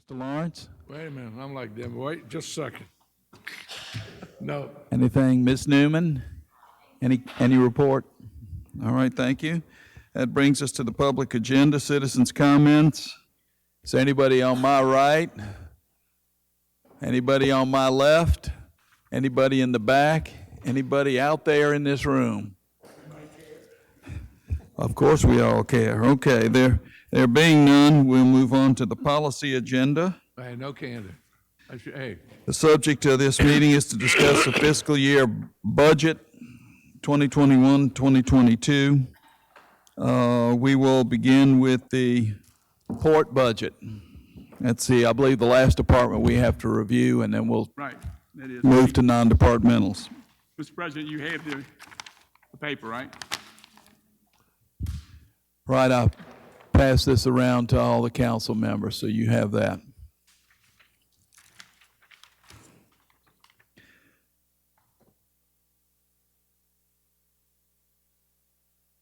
Mr. Lawrence? Wait a minute, I'm like them. Wait just a second. No. Anything? Ms. Newman? Any report? All right, thank you. That brings us to the public agenda, citizens' comments. Is anybody on my right? Anybody on my left? Anybody in the back? Anybody out there in this room? Of course we all care. Okay, there being none, we'll move on to the policy agenda. Hey, no candy. Hey, The subject of this meeting is to discuss the fiscal year budget 2021-2022. We will begin with the port budget. Let's see, I believe the last department we have to review, and then we'll Right, that is. move to non-departmentals. Mr. President, you have the paper, right? Right, I'll pass this around to all the council members, so you have that.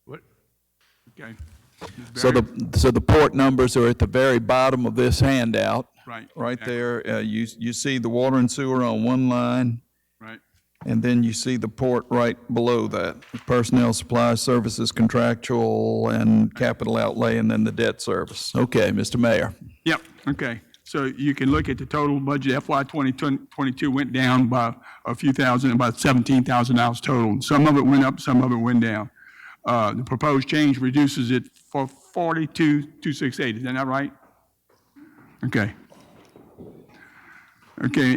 What? Okay. So the port numbers are at the very bottom of this handout. Right. Right there, you see the water and sewer on one line, Right. and then you see the port right below that. Personnel, supplies, services, contractual, and capital outlay, and then the debt service. Okay, Mr. Mayor. Yep, okay. So you can look at the total budget, FY 2022 went down by a few thousand, about $17,000 total. Some of it went up, some of it went down. The proposed change reduces it for 42,268, is that not right? Okay. Okay,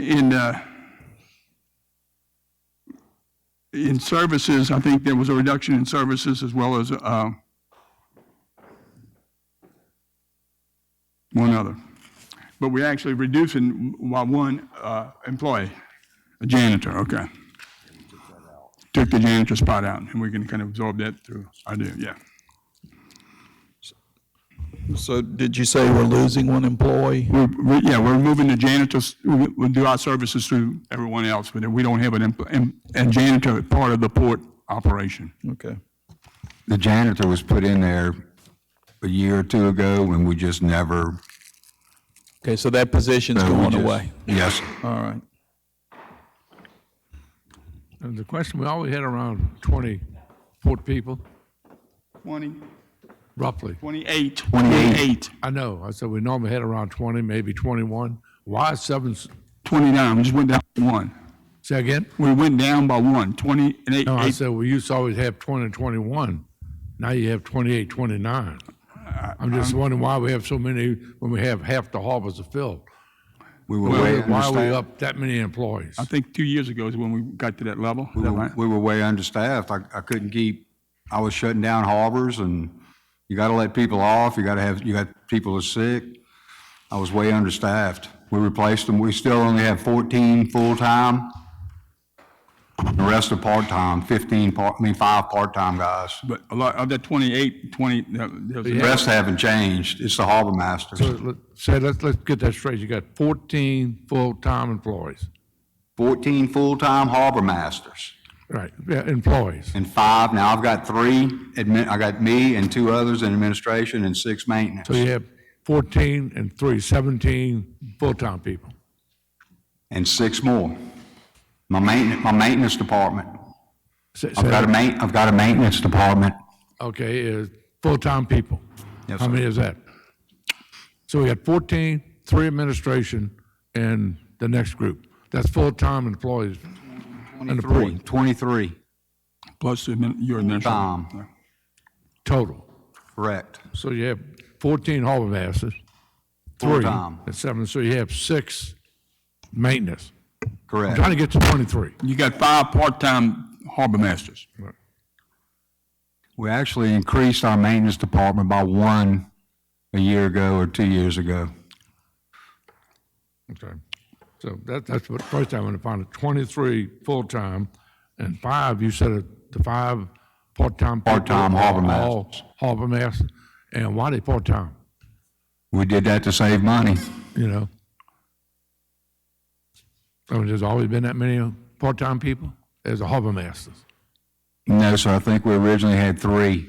in services, I think there was a reduction in services as well as one other. But we're actually reducing by one employee, a janitor, okay. Took the janitor spot out, and we can kind of absorb that through, I do, yeah. So did you say we're losing one employee? Yeah, we're moving the janitors, we'll do our services through everyone else, but we don't have a janitor part of the port operation. Okay. The janitor was put in there a year or two ago, and we just never. Okay, so that position's so we going just- away. Yes. All right. and the question, we always had around 20 port people, 20, roughly. 28. 28. I know, I said we normally had around 20, maybe 21. Why is 29, we just went down by one. say again? We went down by one, 20 and 8. No, I said we used to always have 20 and 21. Now you have 28, 29. I'm just wondering why we have so many when we have half the harbors are filled. We were way Why are we understaffed. up that many employees? I think 2 years ago is when we got to that level. Is that right? We were way understaffed. I couldn't keep, I was shutting down harbors, and you got to let people off. You got people who are sick. I was way understaffed. We replaced them. We still only have 14 full-time. The rest are part-time, 5 part-time guys. But a lot of that 28, 20, there was The rest haven't changed. It's the harbor masters. So let's get that straight. You got 14 full-time employees. 14 full-time harbor masters. Right, yeah, employees. And 5, now I've got 3, I got me and 2 others in administration and 6 maintenance. So you have 14 and 3, 17 full-time people. And 6 more. My maintenance department. I've got a maintenance department. Okay, is full-time people. Yes, How sir. many is that? So we got 14, 3 administration, and the next group. That's full-time employees. And the 23. plus your administration. Full-time. Total. Correct. So you have 14 harbor masters, 3 Full-time. and 7, so you have 6 maintenance. I'm Correct. trying to get to 23. You got 5 part-time harbor masters. We actually increased our maintenance department by 1 a year ago or 2 years ago. Okay. So that's what, first time when I found it, 23 full-time, and 5, you said the 5 part-time people. Part-time harbor are all harbor masters. And why they part-time, We did that to save money. you know? I mean, there's always been that many part-time people as a harbor masters. No, sir, I think we originally had 3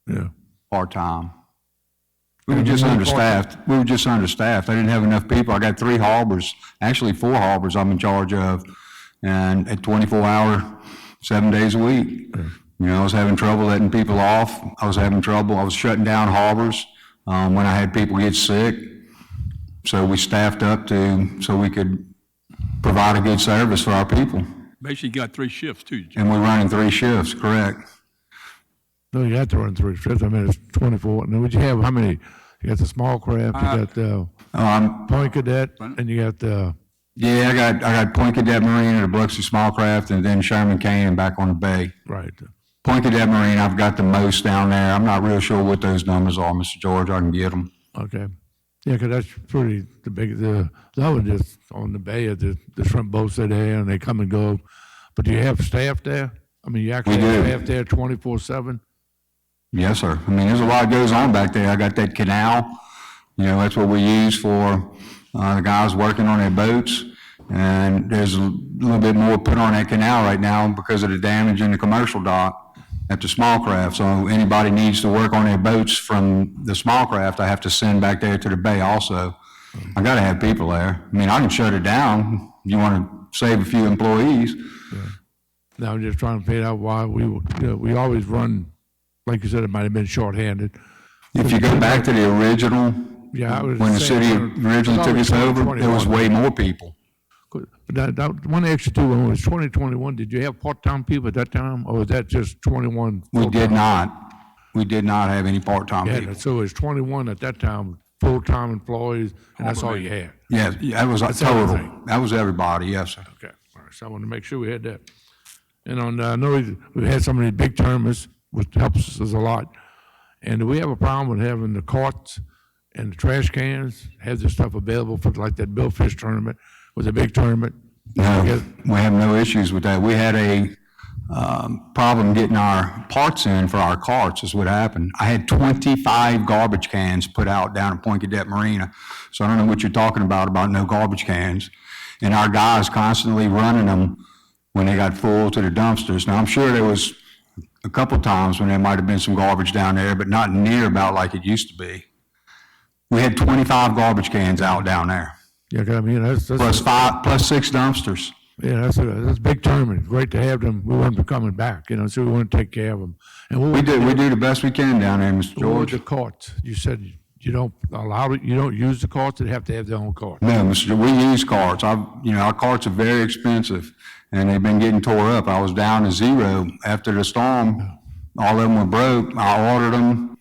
Yeah. part-time. We were just understaffed. We were just understaffed. I didn't have enough people. I got 3 harbors, actually 4 harbors I'm in charge of, and at 24-hour, 7 days a week. You know, I was having trouble letting people off. I was shutting down harbors when I had people get sick. So we staffed up so we could provide a good service for our people. Basically, you got 3 shifts too. And we're running 3 shifts, correct? No, you have to run 3 shifts. I mean, it's 24. Now, would you have how many? You got the small craft, you got the Point Cadet, and you got the. Yeah, I got Point Cadet Marine, the Biloxi Small Craft, and then Sherman Canyon back on the bay. Right. Point Cadet Marine, I've got the most down there. I'm not real sure what those numbers are, Mr. George. I can get them. Okay. Yeah, because that's pretty the big. The other just on the bay of the shrimp boats that they have, and they come and go. But do you have staff there? I mean, you actually have staff there 24/7. Yes, sir. I mean, there's a lot goes on back there. I got that canal. You know, that's what we use for the guys working on their boats. And there's a little bit more put on that canal right now because of the damage in the commercial dock at the small craft. So anybody needs to work on their boats from the small craft, I have to send back there to the bay also. I got to have people there. I mean, I can shut it down. You want to save a few employees. Yeah. Now I'm just trying to figure out why we always run. Like you said, it might have been shorthanded. If you go back to the original, when the city originally took us over, there was way more people. But that one extra too, when it was 2021, did you have part-time people at that time, or was that just 21? We did not. We did not have any part-time people. So it was 21 at that time, full-time employees, and that's all you had? Yeah, that was total. Everything. That was everybody, yes, sir. Okay, all right, so I want to make sure we had that. And I know we've had some of these big tournaments, which helps us a lot. And do we have a problem with having the carts and the trash cans, have this stuff available for like that Billfish tournament, was a big tournament? No, we have no issues with that. We had a problem getting our parts in for our carts is what happened. I had 25 garbage cans put out down at Point Cadet Marina. So I don't know what you're talking about no garbage cans. And our guys constantly running them when they got full to the dumpsters. Now, I'm sure there was a couple times when there might have been some garbage down there, but not near about like it used to be. We had 25 garbage cans out down there. Yeah, 'cause I mean, that's plus 6 dumpsters. Yeah, that's a big tournament. Great to have them. We want them coming back, so we want to take care of them. And we do the best we can down there, Mr. George. The carts, you said you don't allow it. You don't use the carts. They have to have their own cart. No, Mr. We use carts. Our carts are very expensive, and they've been getting tore up. I was down to 0 after the storm. All of them were broke. I ordered them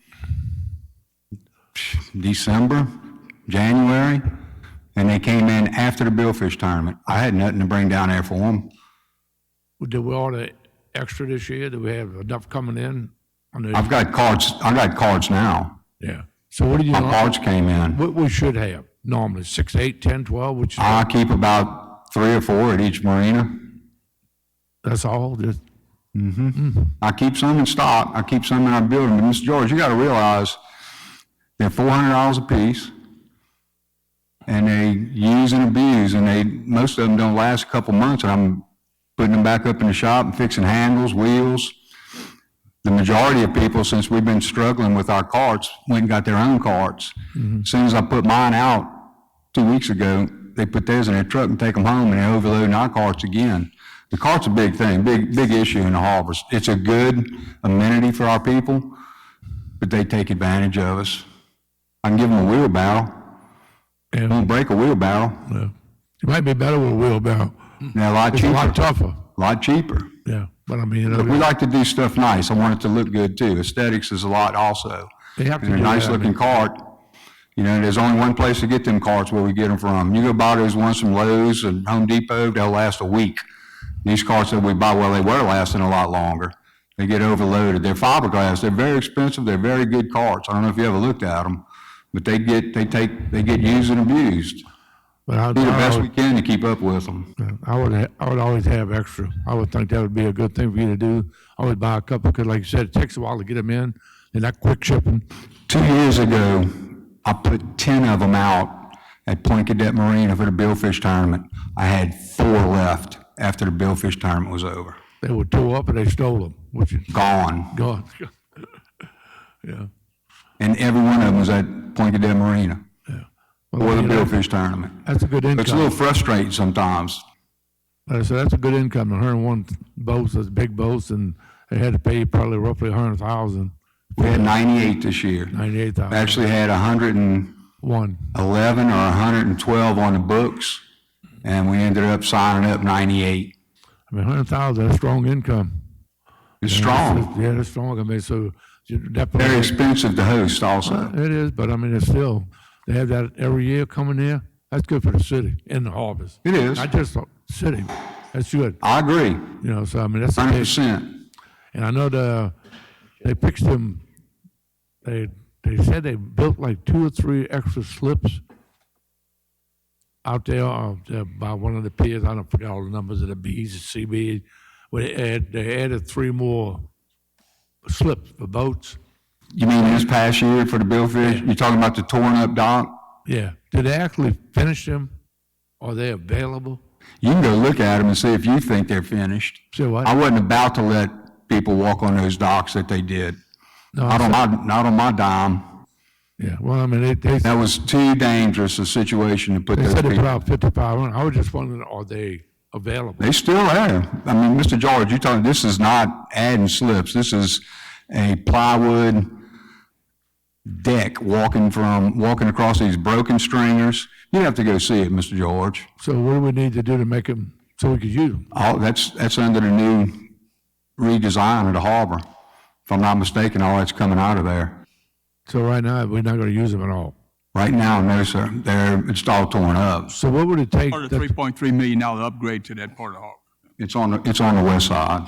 December, January, and they came in after the Billfish tournament. I had nothing to bring down there for them. Did we order extra this year? Do we have enough coming in? I've got carts. I got carts now. Yeah. So what do you? My carts came in. What we should have normally 6, 8, 10, 12. Which I keep about 3 or 4 at each marina. That's all. Just. I keep some in stock. I keep some in our building. But Mr. George, you got to realize they're $400 a piece, and they use and abuse, and most of them don't last a couple months. And I'm putting them back up in the shop and fixing handles, wheels. The majority of people, since we've been struggling with our carts, went and got their own carts. As soon as I put mine out 2 weeks ago, they put theirs in their truck and take them home, and they're overloading our carts again. The cart's a big thing, big issue in the harbors. It's a good amenity for our people, but they take advantage of us. I can give them a wheelbarrow. Yeah. Won't break a wheelbarrow. Yeah. It might be better with a wheelbarrow. They're a lot cheaper. It's a lot tougher. A lot cheaper. Yeah, but I mean, But we like to do stuff nice. I want it to look good too. Aesthetics is a lot also. They have to And a do nice that. looking cart. There's only one place to get them carts where we get them from. You go buy those ones from Lowe's and Home Depot, they'll last a week. These carts that we buy, well, they were lasting a lot longer. They get overloaded. They're fiberglass. They're very expensive. They're very good carts. I don't know if you ever looked at them, but they get used and abused. But Do the best we can to keep up with them. I would always have extra. I would think that would be a good thing for you to do. I would buy a couple because, like you said, it takes a while to get them in. They're not quick shipping. 2 years ago, I put 10 of them out at Point Cadet Marina for the Billfish tournament. I had 4 left after the Billfish tournament was over. They were tore up and they stole them, which is Gone. gone. Yeah. And every one of them was at Point Cadet Marina Well, or the you know, Billfish Tournament. That's a good income. It's a little frustrating sometimes. Like I said, that's a good income. 101 boats, those big boats, and they had to pay probably roughly 100,000, We had 98 this year. 98,000. Actually had 111 One. or 112 on the books, and we ended up signing up 98. I mean, 100,000, that's strong income. It's strong. Yeah, that's strong. I mean, so you definitely. Very expensive to host also. It is, but I mean, it's still, they have that every year coming there. That's good for the city and the harbors. It is. Not just the city. That's good. I agree, You know, so I mean, that's a big. 100%. And I know they fixed them, they said they built like 2 or 3 extra slips out there by one of the piers. I don't forget all the numbers of the B's, the CB. Where they added 3 more slips for boats. You mean this past year for the Billfish? You're talking about the torn up dock? Yeah. Did they actually finish them? Are they available? You can go look at them and see if you think they're finished. See what? I wasn't about to let people walk on those docks that they did. No, Not on my dime. yeah. Well, I mean, they That was too dangerous a situation to put those said they put people. out 5,500. I was just wondering, are they available? They still are. I mean, Mr. George, you're talking, this is not adding slips. This is a plywood deck walking across these broken stringers. You have to go see it, Mr. George. So what do we need to do to make them so we could use them? That's under the new redesign of the harbor. If I'm not mistaken, all that's coming out of there. So right now, we're not going to use them at all. Right now, no, sir. It's all torn up. So what would it take? Part of the $3.3 million upgrade to that part of the harbor. It's on the west side.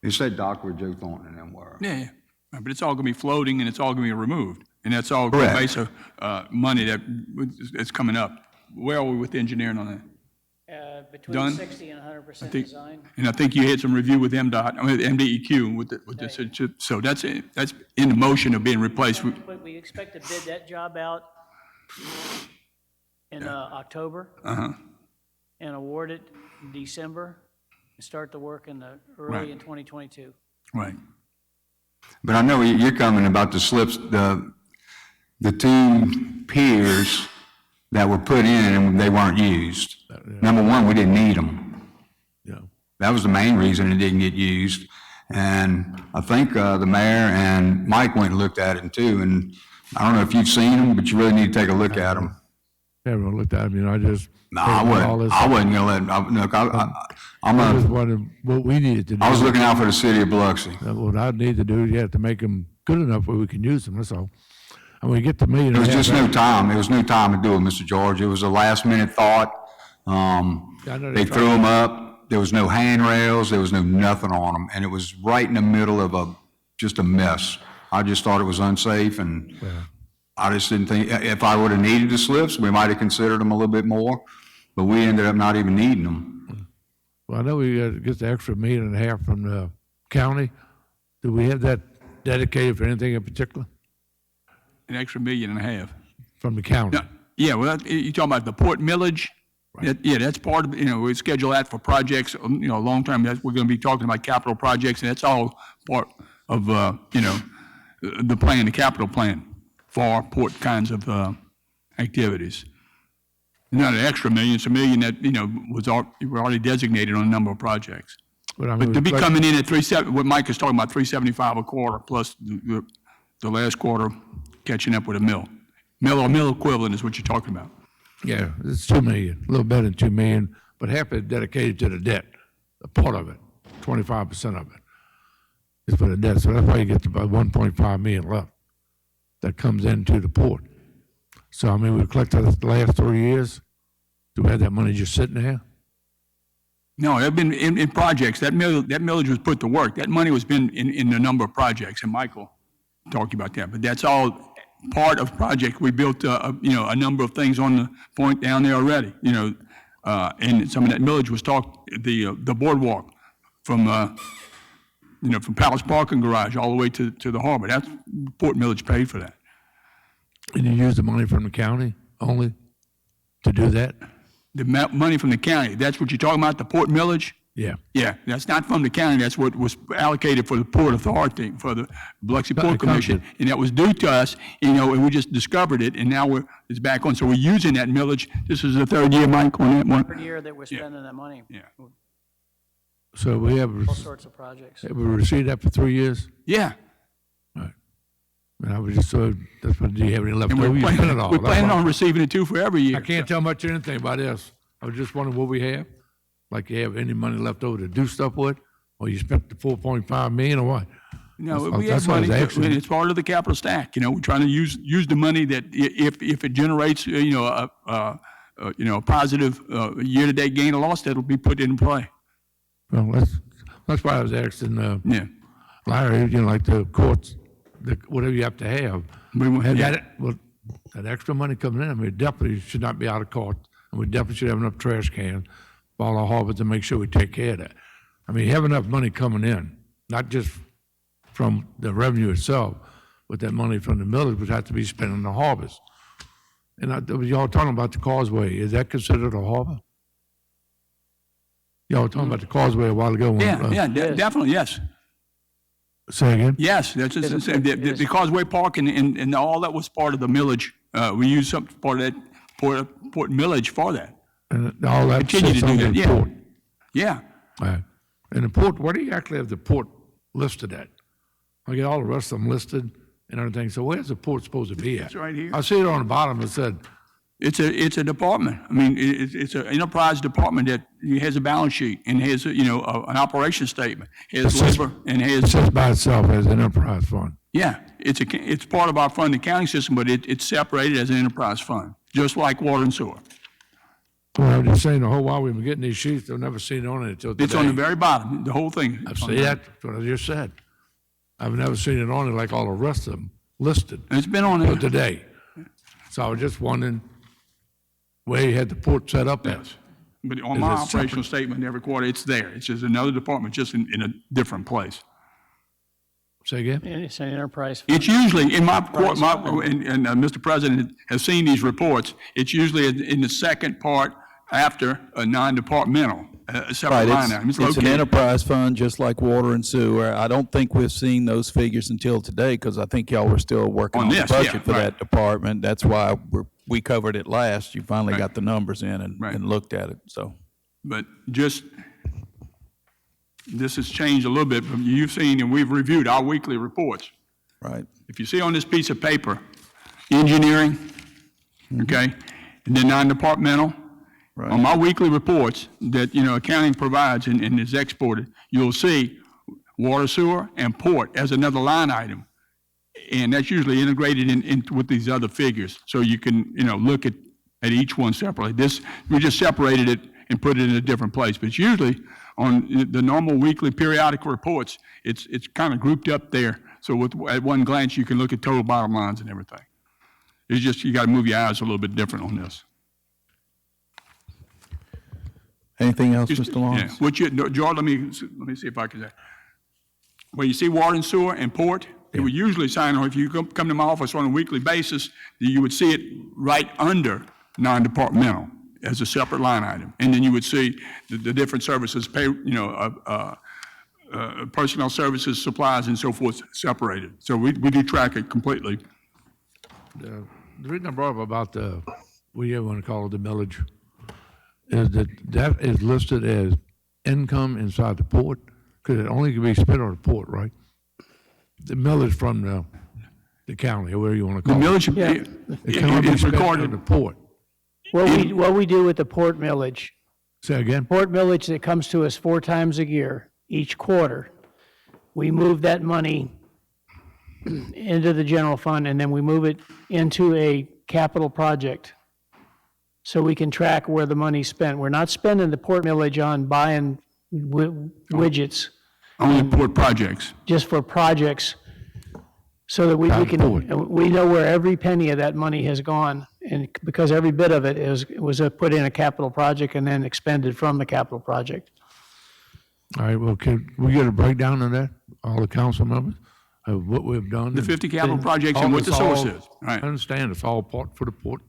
It said dock where Joe Thornton and them were. Yeah, but it's all gonna be floating and it's all gonna be removed. And that's all Correct. based on, money that's coming up. Where are we with the engineering on that? Between Done? 60 and 100% think- design. And I think you had some review with MDEQ with this, so that's in the motion of being replaced. But we expect to bid that job out in October. And award it in December, and start the work in Right. early in 2022. Right. But I know you're coming about the slips, the 2 piers that were put in and they weren't used. Number one, we didn't need them. Yeah. That was the main reason it didn't get used. And I think the mayor and Mike went and looked at it too. And I don't know if you've seen them, but you really need to take a look at them. Everyone looked at them, you know, I just. No, I wasn't gonna let, look, I just wondered what we needed to do. I was looking out for the city of Biloxi. What I need to do, to make them good enough where we can use them, that's all. And we get to $1.5 million. There was just no time. There was no time to do it, Mr. George. It was a last minute thought. I know They threw them up. There was no handrails. There was no nothing on them. And it was right in the middle of just a mess. I just thought it was unsafe and I just didn't think, if I would have needed the slips, we might have considered them a little bit more, but we ended up not even needing them. Well, I know we get the extra $1.5 million from the county. Do we have that dedicated for anything in particular An extra $1.5 million. from the county? No, yeah, well, you're talking about the port millage? Yeah, that's part of, we schedule that for projects, long term. We're gonna be talking about capital projects, and that's all part of, the plan, the capital plan for port kinds of, activities. Not an extra $1 million, it's $1 million that, were already designated on a number of projects. But I mean, But to be coming in at what Mike is talking about, 375 a quarter, plus the last quarter catching up with a mill. Mill equivalent is what you're talking about. yeah, it's $2 million, a little better than $2 million, but half is dedicated to the debt, a part of it, 25% of it is for the debt. So that's why you get about $1.5 million left that comes into the port. So, I mean, we collected the last 3 years. Do we have that money just sitting there? No, they've been in projects. That millage was put to work. That money was been in a number of projects, and Michael talked about that. But that's all part of project. We built, a number of things on the point down there already, and some of that millage was the boardwalk from Palace Parking Garage all the way to the harbor. That's Port Millage paid for that. And you use the money from the county only to do that? The money from the county, that's what you're talking about, the Port Millage? Yeah. Yeah, that's not from the county, that's what was allocated for the Port Authority, for the Biloxi But Port it comes Commission, and that was due to us, and we just discovered it, and now it's back on, so we're using that millage. This is the third year, Mike, on that one? Third year that we're spending that money. Yeah. So we have, All sorts of projects. have we received that for 3 years? Yeah, Right. And I was just, that's what, do you have any left and over? we're You spent it planning, all. we're That's planning why- on receiving it too for every year. I can't tell much anything about this. I was just wondering what we have, like you have any money left over to do stuff with, or you spent the 4.5 million or what? No, That's- we that's have what I was money, asking. and it's part of the capital stack, we're trying to use the money that if it generates, a positive, year-to-date gain or loss, that'll be put in play. Well, that's why I was asking, Yeah. Larry, like the courts, whatever you have to have. We want- Had yeah. that extra money coming in, I mean, it definitely should not be out of court, and we definitely should have enough trash cans for all our harbors to make sure we take care of that. I mean, you have enough money coming in, not just from the revenue itself, but that money from the millage would have to be spent on the harbors. And y'all talking about the causeway, is that considered a harbor? Y'all were talking about the causeway a while ago. when, Yeah, definitely, yes. Say again? Yes, that's just, the Causeway Park and all that was part of the millage. We used some part of that port millage for that. And all that Continue to sits do under that, the yeah. port. Yeah, Right. And the port, where do you actually have the port listed at? I get all the rest of them listed and everything, so where's the port supposed to be at? it's right here. I see it on the bottom, it said, It's a department. I mean, it's an enterprise department that has a balance sheet and has, an operation statement, has labor and it has, says by itself as an enterprise fund. yeah, it's part of our fund accounting system, but it's separated as an enterprise fund, just like water and sewer. Well, I'm just saying, the whole while we've been getting these sheets, I've never seen it on it until today. It's on the very bottom, the whole thing. I see that, that's what I just said. I've never seen it on it like all the rest of them listed And it's been on until there. today. So I was just wondering where you had the port set up at. Yes. But on Is my it separate? operational statement every quarter, it's there. It's just another department, just in a different place. Say again? And it's an enterprise fund. It's usually, in my, and Mr. President has seen these reports, it's usually in the second part after a non-departmental, a separate Right, line item. it's an located- enterprise fund, just like water and sewer. I don't think we've seen those figures until today, because I think y'all were still working On on the this, yeah, budget for right. that department. That's why we covered it last. You finally got the numbers in Right. and looked at it, so. But just, this has changed a little bit, but you've seen and we've reviewed our weekly reports. Right. If you see on this piece of paper, engineering, okay, and then non-departmental, Right. on my weekly reports that, accounting provides and is exported, you'll see water, sewer, and port as another line item. And that's usually integrated in with these other figures, so you can, look at each one separately. We just separated it and put it in a different place, but usually on the normal weekly periodic reports, it's kind of grouped up there, so at one glance, you can look at total bottom lines and everything. It's just, you got to move your eyes a little bit different on this. Anything else, Just- Mr. Lawrence? Yeah, George, let me see if I can say. When you see water and sewer and port, it would usually sign, or if you come to my office on a weekly basis, you would see it right under non-departmental as a separate line item. And then you would see the different services, personnel services, supplies, and so forth, separated. So we do track it completely. The reason I brought up about what you want to call it, the millage, is that is listed as income inside the port, because it only can be spent on the port, right? The millage from the county, or whatever you want to The call it. millage, It can only be it's spent on recorded. the port. What we do with the port millage, Say again? port millage that comes to us 4 times a year, each quarter, we move that money into the general fund, and then we move it into a capital project, so we can track where the money's spent. We're not spending the port millage on buying widgets, Only port projects. just for projects, so that we Forward. can, we know where every penny of that money has gone, and because every bit of it was put in a capital project and then expended from the capital project. All right, well, can we get a breakdown of that, all the council members, of what we've done? The 50 capital projects and what the source is. Right. I understand, it's all part for the port,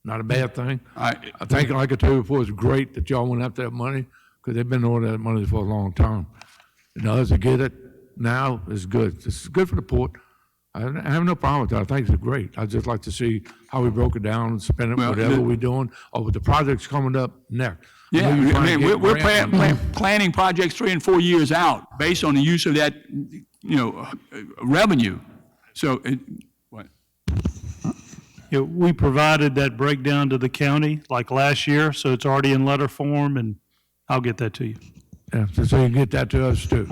not a bad thing. I- I think, like I told you before, it's great that y'all went after that money, because they've been owing that money for a long time. And others that get it now is good. It's good for the port. I have no problem with that. I think it's great. I'd just like to see how we broke it down and spend it, Well, whatever we're doing, or with the projects coming up next. Yeah, know you're trying to get we're grant money. planning projects 3 and 4 years out based on the use of that, revenue. So, what? Yeah, we provided that breakdown to the county like last year, so it's already in letter form, and I'll get that to you. Yeah, so you can get that to us too.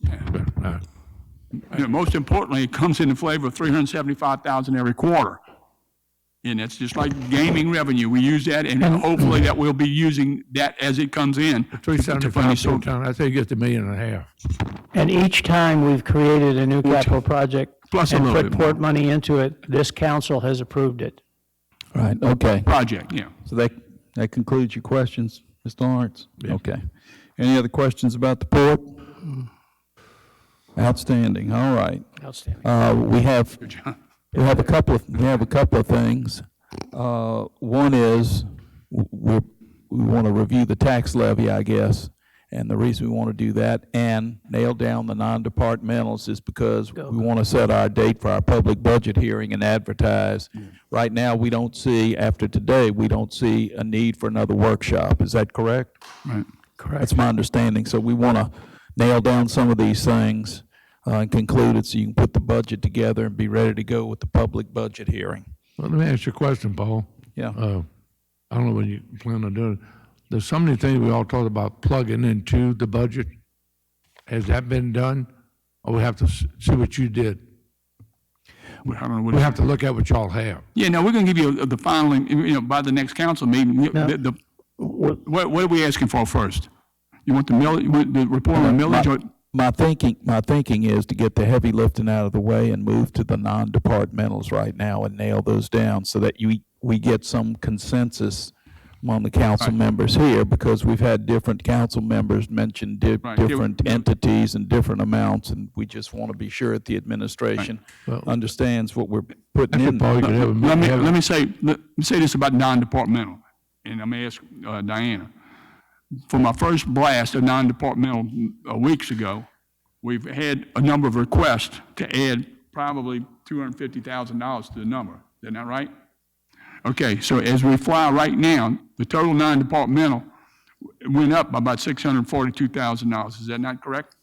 All right. Most importantly, it comes in the flavor of $375,000 every quarter. And that's just like gaming revenue. We use that, and hopefully that we'll be using that as it comes in. to fund 375 these full time, I say you get the $1.5 million. And each time we've created a new capital project Plus a and little put bit more. port money into it, this council has approved it. Right, okay. Project, yeah. So that concludes your questions, Mr. Lawrence? Okay. Any other questions about the port? Outstanding, all right. Outstanding. We have Good job. We have a couple of things. One is we want to review the tax levy, I guess. And the reason we want to do that and nail down the non-departmentals is because we want to set our date for our public budget hearing and advertise. Right now, we don't see, after today, we don't see a need for another workshop. Is that correct? Right. Correct. That's my understanding. So we want to nail down some of these things and conclude it so you can put the budget together and be ready to go with the public budget hearing. Well, let me ask you a question, Paul. Yeah. I don't know when you plan on doing it. There's so many things we all talked about plugging into the budget. Has that been done? Or we have to see what you did? I don't know what We have to look at what y'all have. Yeah, no, we're going to give you the final, by the next council meeting. What are we asking for first? You want the report on the millage? or- My thinking is to get the heavy lifting out of the way and move to the non-departmentals right now and nail those down so that we get some consensus among the council members here, because we've had different council members mention Right. different entities and different amounts, and we just want to be sure that the administration Well, understands what we're putting After in. Paul, you could have a Let me, have- let me say this about non-departmental, and I'm going to ask Diana. For my first blast of non-departmental weeks ago, we've had a number of requests to add probably $250,000 to the number. Isn't that right? Okay, so as we fly right now, the total non-departmental went up by about $642,000. Is that not correct?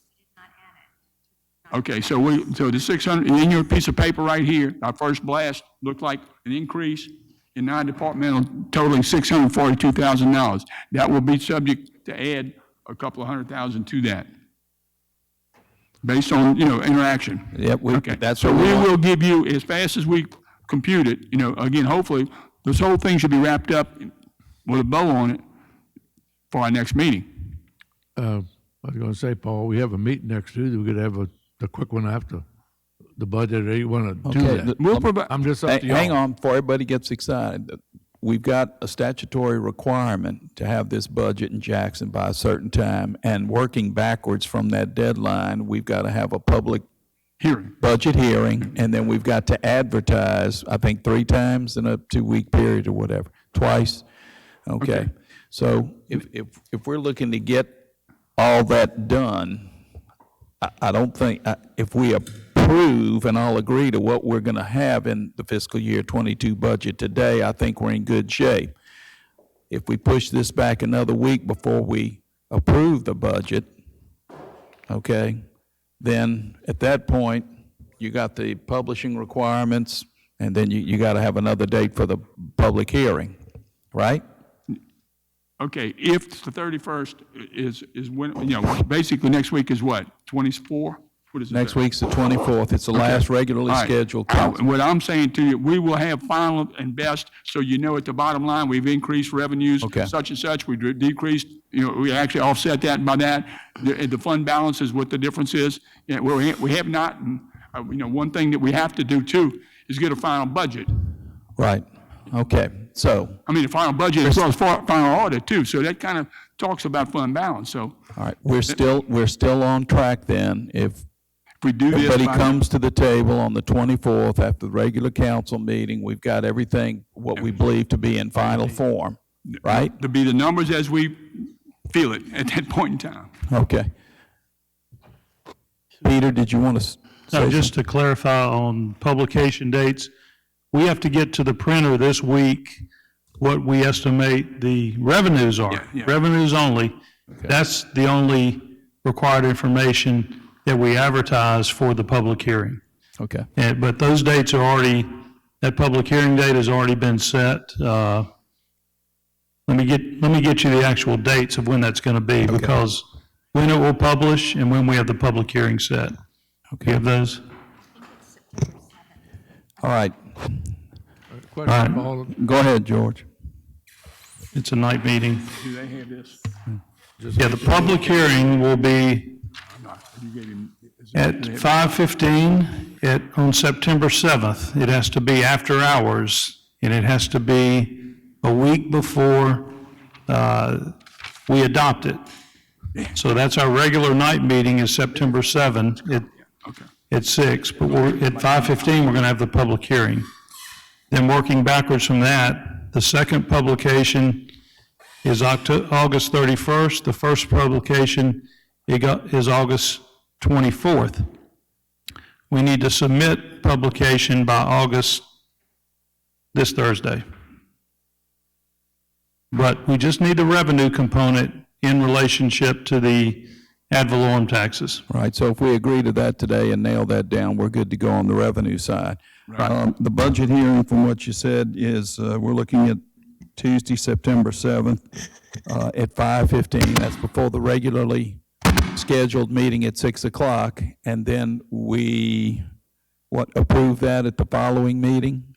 Okay, so the 600, in your piece of paper right here, our first blast looked like an increase in non-departmental totaling $642,000. That will be subject to add a couple of $100,000 to that, based on, interaction. Yep, Okay, that's so what we we want. will give you, as fast as we compute it, again, hopefully, this whole thing should be wrapped up with a bow on it for our next meeting. I was going to say, Paul, we have a meeting next Tuesday. We could have the quick one after the budget. Or you want to do Okay, that? We'll provide, I'm just up to y'all. Hang on, before everybody gets excited. We've got a statutory requirement to have this budget in Jackson by a certain time, and working backwards from that deadline, we've got to have a public hearing. budget hearing, and then we've got to advertise, I think, 3 times in a 2-week period or whatever, twice. Okay. So if we're looking to get all that done, I don't think, if we approve and all agree to what we're going to have in the fiscal year 22 budget today, I think we're in good shape. If we push this back another week before we approve the budget, okay, then at that point, you got the publishing requirements, and then you got to have another date for the public hearing, right? Okay, if the 31st is when, basically next week is what, 24? What is it? Next week's the 24th. It's the last regularly All right. scheduled council. What I'm saying to you, we will have final and best, so you know at the bottom line, we've increased revenues Okay. such and such, we decreased, we actually offset that by that. The fund balance is what the difference is. Yeah, we have not, and, one thing that we have to do too is get a final budget. Right, okay, so, I mean, the final budget as well as final audit too, so that kind of talks about fund balance, so all right, we're still on track then. If if we do this. everybody by- comes to the table on the 24th after the regular council meeting, we've got everything, what we believe to be in final form, right? To be the numbers as we feel it at that point in time. Okay. Peter, did you want to No, say just to clarify on publication dates, we have to get to the printer this week what we estimate the revenues are. Yeah. Revenues only. That's the only required information that we advertise for the public hearing. Okay. But those dates are already, that public hearing date has already been set. Let me get you the actual dates of when that's going to be, because when it will publish and when we have the public hearing set. Okay. You have those? All right. Question, Paul, Go ahead, George. It's a night meeting. Do they have this? Yeah, the public hearing will be You gave him, at 5:15 on September 7th. It has to be after hours, and it has to be a week before we adopt it. So that's our regular night meeting is September 7th at 6, but at 5:15, we're going to have the public hearing. Then working backwards from that, the second publication is August 31st. The first publication is August 24th. We need to submit publication by this Thursday. But we just need the revenue component in relationship to the ad valorem taxes. Right, so if we agree to that today and nail that down, we're good to go on the revenue side. The budget hearing, from what you said, is we're looking at Tuesday, September 7th at 5:15. That's before the regularly scheduled meeting at 6 o'clock. And then we, approve that at the following meeting?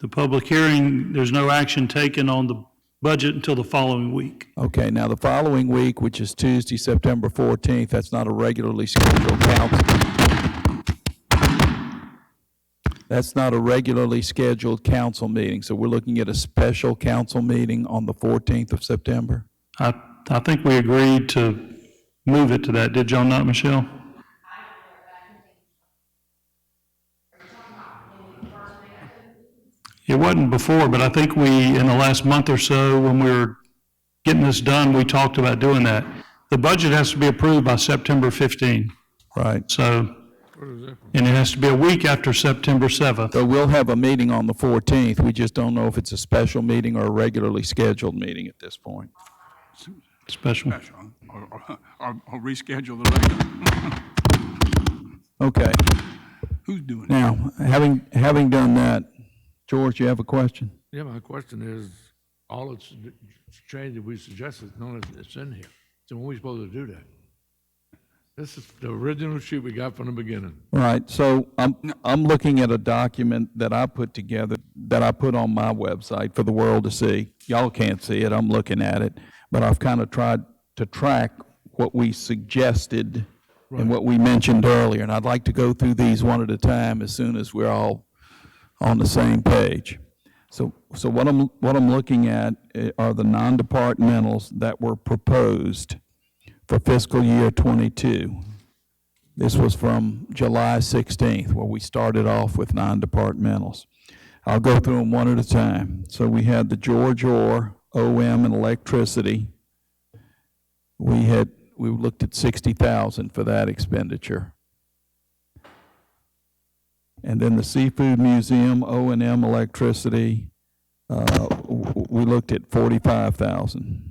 The public hearing, there's no action taken on the budget until the following week. Okay, now the following week, which is Tuesday, September 14th, that's not a regularly scheduled council. That's not a regularly scheduled council meeting, so we're looking at a special council meeting on the 14th of September? I think we agreed to move it to that. Did y'all not, Michelle? It wasn't before, but I think in the last month or so, when we were getting this done, we talked about doing that. The budget has to be approved by September 15. Right. So, and it has to be a week after September 7th. So we'll have a meeting on the 14th, we just don't know if it's a special meeting or a regularly scheduled meeting at this point. Special. or reschedule the regular. Okay, Who's doing it? now, having done that, George, you have a question? yeah, my question is, all it's change that we suggested, none of it's in here. So when are we supposed to do that? This is the original sheet we got from the beginning. Right, so I'm looking at a document that I put together, that I put on my website for the world to see. Y'all can't see it, I'm looking at it, but I've kind of tried to track what we suggested and what we mentioned earlier, and I'd like to go through these one at a time as soon as we're all on the same page. So what I'm looking at are the non-departmentals that were proposed for fiscal year '22. This was from July 16th, where we started off with non-departmentals. I'll go through them one at a time. So we had the George Orr, OM and electricity. We looked at 60,000 for that expenditure. And then the Seafood Museum, O&M electricity, we looked at 45,000.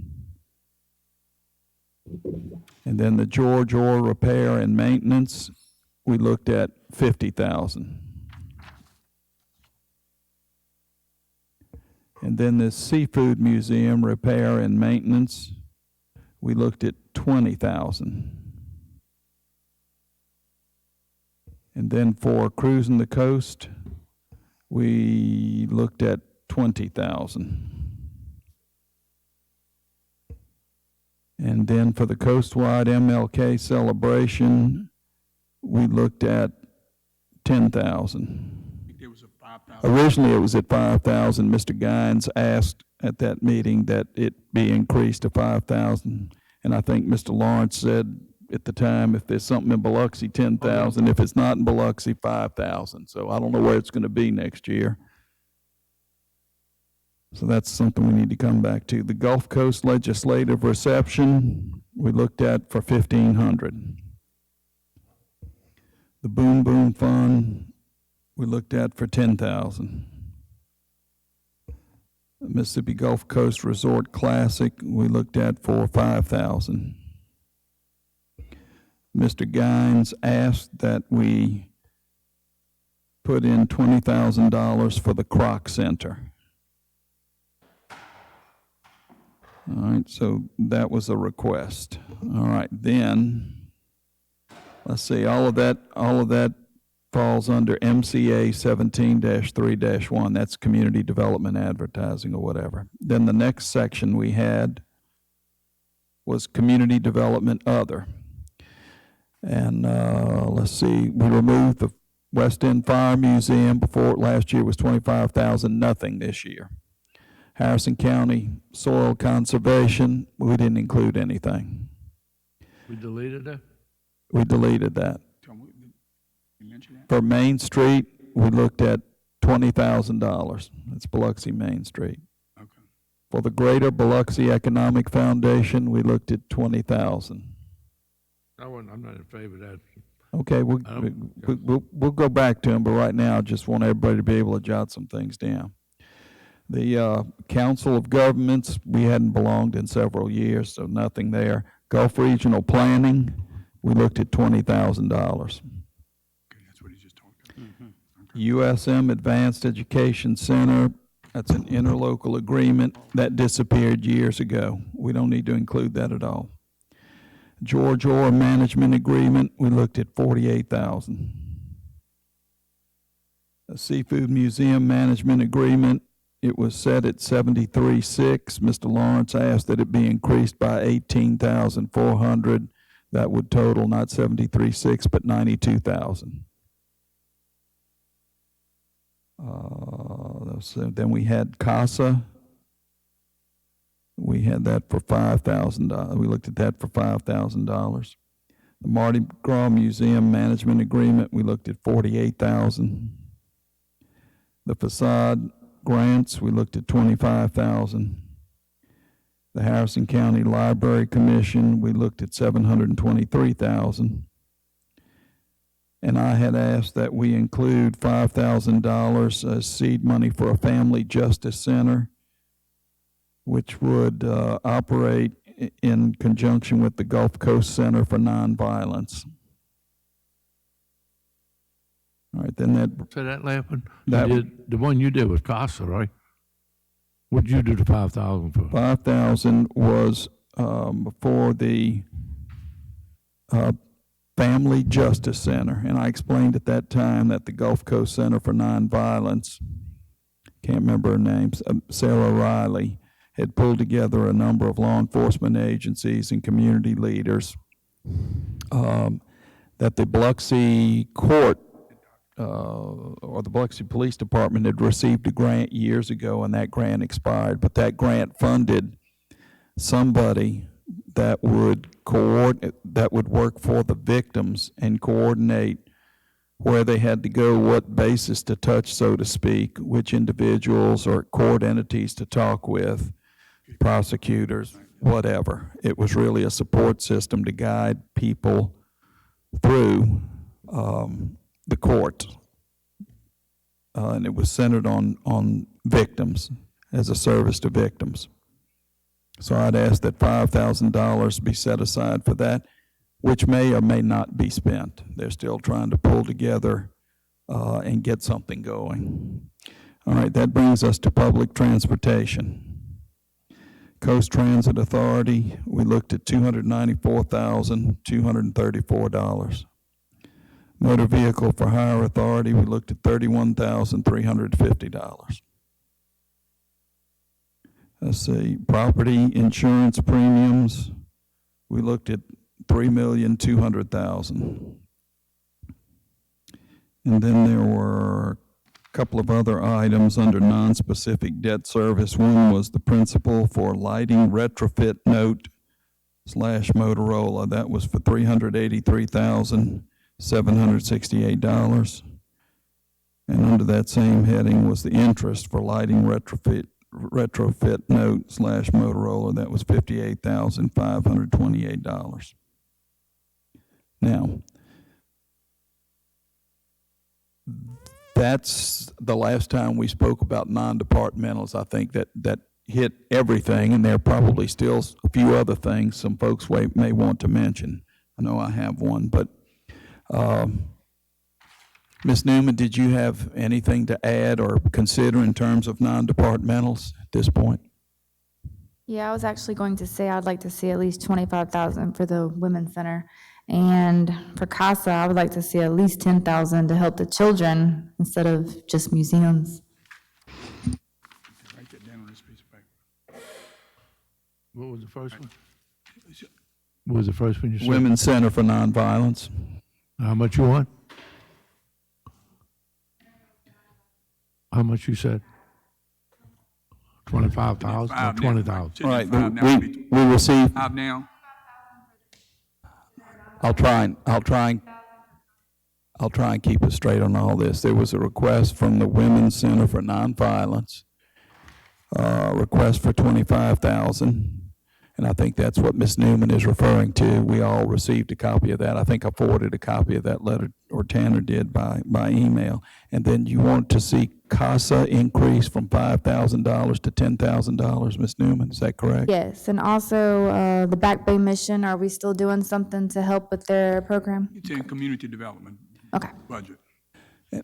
And then the George Orr repair and maintenance, we looked at 50,000. And then the Seafood Museum repair and maintenance, we looked at 20,000. And then for Cruising the Coast, we looked at 20,000. And then for the coastwide MLK celebration, we looked at 10,000. It was a 5,000. Originally, it was at 5,000. Mr. Guines asked at that meeting that it be increased to 5,000. And I think Mr. Lawrence said at the time, if there's something in Biloxi, 10,000. If it's not in Biloxi, 5,000. So I don't know where it's going to be next year. So that's something we need to come back to. The Gulf Coast Legislative Reception, we looked at for $1,500. The Boom Boom Fund, we looked at for $10,000. The Mississippi Gulf Coast Resort Classic, we looked at for $5,000. Mr. Gines asked that we put in $20,000 for the Kroc Center. All right, so that was a request. All right, then, let's see, all of that falls under MCA 17-3-1. That's community development advertising or whatever. Then the next section we had was community development other. And let's see, we removed the West End Fire Museum. Before, last year was $25,000, nothing this year. Harrison County Soil Conservation, we didn't include anything. We deleted that? We deleted that. You mentioned that? For Main Street, we looked at $20,000. That's Biloxi Main Street. Okay. For the Greater Biloxi Economic Foundation, we looked at $20,000. I'm not in favor of that. Okay, we'll go back to them, but right now, I just want everybody to be able to jot some things down. The Council of Governments, we hadn't belonged in several years, so nothing there. Gulf Regional Planning, we looked at $20,000. Okay, that's what he just talked about. USM Advanced Education Center, that's an interlocal agreement that disappeared years ago. We don't need to include that at all. George Orr Management Agreement, we looked at $48,000. A Seafood Museum Management Agreement, it was set at $73,600. Mr. Lawrence asked that it be increased by $18,400. That would total not $73,600, but $92,000. So then we had CASA. We had that for $5,000. We looked at that for $5,000. The Mardi Gras Museum Management Agreement, we looked at $48,000. The facade grants, we looked at $25,000. The Harrison County Library Commission, we looked at $723,000. And I had asked that we include $5,000 as seed money for a family justice center, which would operate in conjunction with the Gulf Coast Center for Nonviolence. All right, then that, Say that, Lappin? That- The one you did was CASA, right? What'd you do the 5,000 for? 5,000 was for the Family Justice Center, and I explained at that time that the Gulf Coast Center for Nonviolence, can't remember her name, Sarah Riley, had pulled together a number of law enforcement agencies and community leaders, that the Biloxi court or the Biloxi Police Department had received a grant years ago, and that grant expired, but that grant funded somebody that would work for the victims and coordinate where they had to go, what basis to touch, so to speak, which individuals or court entities to talk with, prosecutors, whatever. It was really a support system to guide people through the court. And it was centered on victims, as a service to victims. So I'd ask that $5,000 be set aside for that, which may or may not be spent. They're still trying to pull together and get something going. All right, that brings us to public transportation. Coast Transit Authority, we looked at $294,234. Motor Vehicle for Hire Authority, we looked at $31,350. Let's see, property insurance premiums, we looked at $3,200,000. And then there were a couple of other items under non-specific debt service. One was the principal for lighting retrofit note / Motorola. That was for $383,768. And under that same heading was the interest for lighting retrofit retrofit note / Motorola, that was $58,528. Now, that's the last time we spoke about non-departmentals. I think that hit everything, and there are probably still a few other things some folks may want to mention. I know I have one, but Ms. Newman, did you have anything to add or consider in terms of non-departmentals at this point? Yeah, I was actually going to say I'd like to see at least 25,000 for the Women's Center. And for CASA, I would like to see at least 10,000 to help the children instead of just museums. Write that down on this piece of paper. What was the first one? What was the first one you said? Women's Center for Nonviolence. How much you want? How much you said? 25,000 or 5 now. 20,000? Sitting All at right, 5 now, it'll be we received, 5 now. I'll try and keep it straight on all this. There was a request from the Women's Center for Nonviolence, request for 25,000. And I think that's what Ms. Newman is referring to. We all received a copy of that. I think I forwarded a copy of that letter, or Tanner did by email. And then you want to see CASA increase from $5,000 to $10,000, Ms. Newman, is that correct? Yes, and also the Back Bay Mission, are we still doing something to help with their program? It's in community development Okay. budget.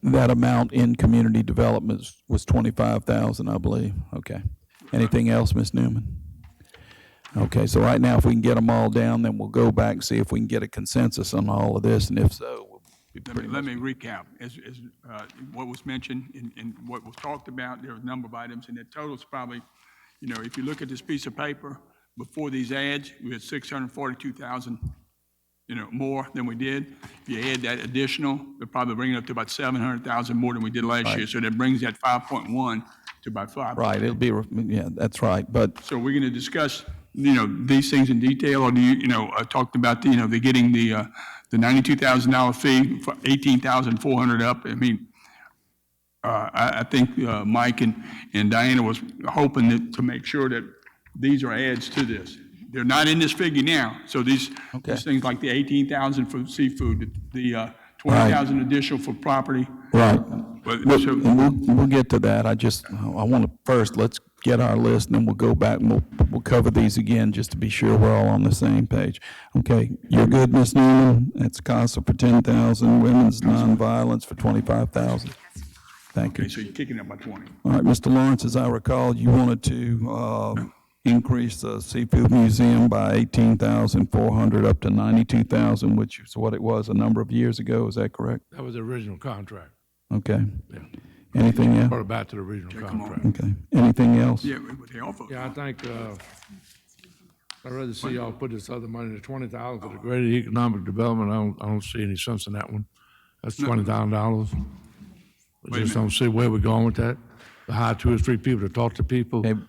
That amount in community development was 25,000, I believe. Okay. Anything else, Ms. Newman? Okay, so right now, if we can get them all down, then we'll go back and see if we can get a consensus on all of this, and if so, we'll be pretty Let much. me recap. As what was mentioned and what was talked about, there are a number of items, and the total's probably, if you look at this piece of paper, before these ads, we had 642,000, more than we did. If you add that additional, they'll probably bring it up to about 700,000 more than we did last year. So that brings that 5.1 to about 5. Right, it'll be, yeah, that's right, but So we're going to discuss, these things in detail, or do you, talked about, the getting the $92,000 fee for 18,400 up. I mean, I think Mike and Diana was hoping to make sure that these are adds to this. They're not in this figure now, so these things like the 18,000 for seafood, the 20,000 additional for property. right. But so, We'll get to that. I want to first, let's get our list, and then we'll go back and we'll cover these again just to be sure we're all on the same page. Okay, you're good, Ms. Newman? That's CASA for 10,000, women's nonviolence for 25,000. Thank you. okay, so you're kicking up by 20. All right, Mr. Lawrence, as I recall, you wanted to increase the Seafood Museum by 18,400 up to 92,000, which is what it was a number of years ago. Is that correct? That was the original contract. Okay. Yeah. Anything else? Brought it back to the original contract. Okay. Anything else? Yeah, but they offer. Yeah, I think, I'd rather see y'all put this other money, the 20,000 for the greater economic development. I don't see any sense in that one. That's $20,000. I just don't see where we're going with that. To hire 2 or 3 people to talk to people. Okay.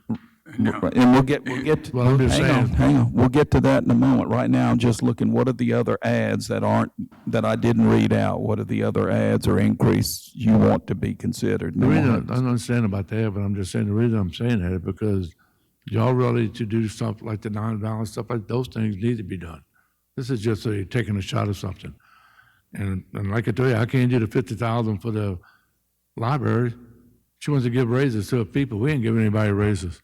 And we'll get to, Well, I'm just saying. hang on. We'll get to that in a moment. Right now, I'm just looking, what are the other ads that I didn't read out? What are the other ads or increase you want to be considered? The reason, I don't understand about that, but I'm just saying, the reason I'm saying that is because y'all ready to do stuff like the nonviolent stuff, like those things need to be done. This is just taking a shot at something. And like I told you, I can't do the 50,000 for the library. She wants to give raises to her people. We ain't giving anybody raises.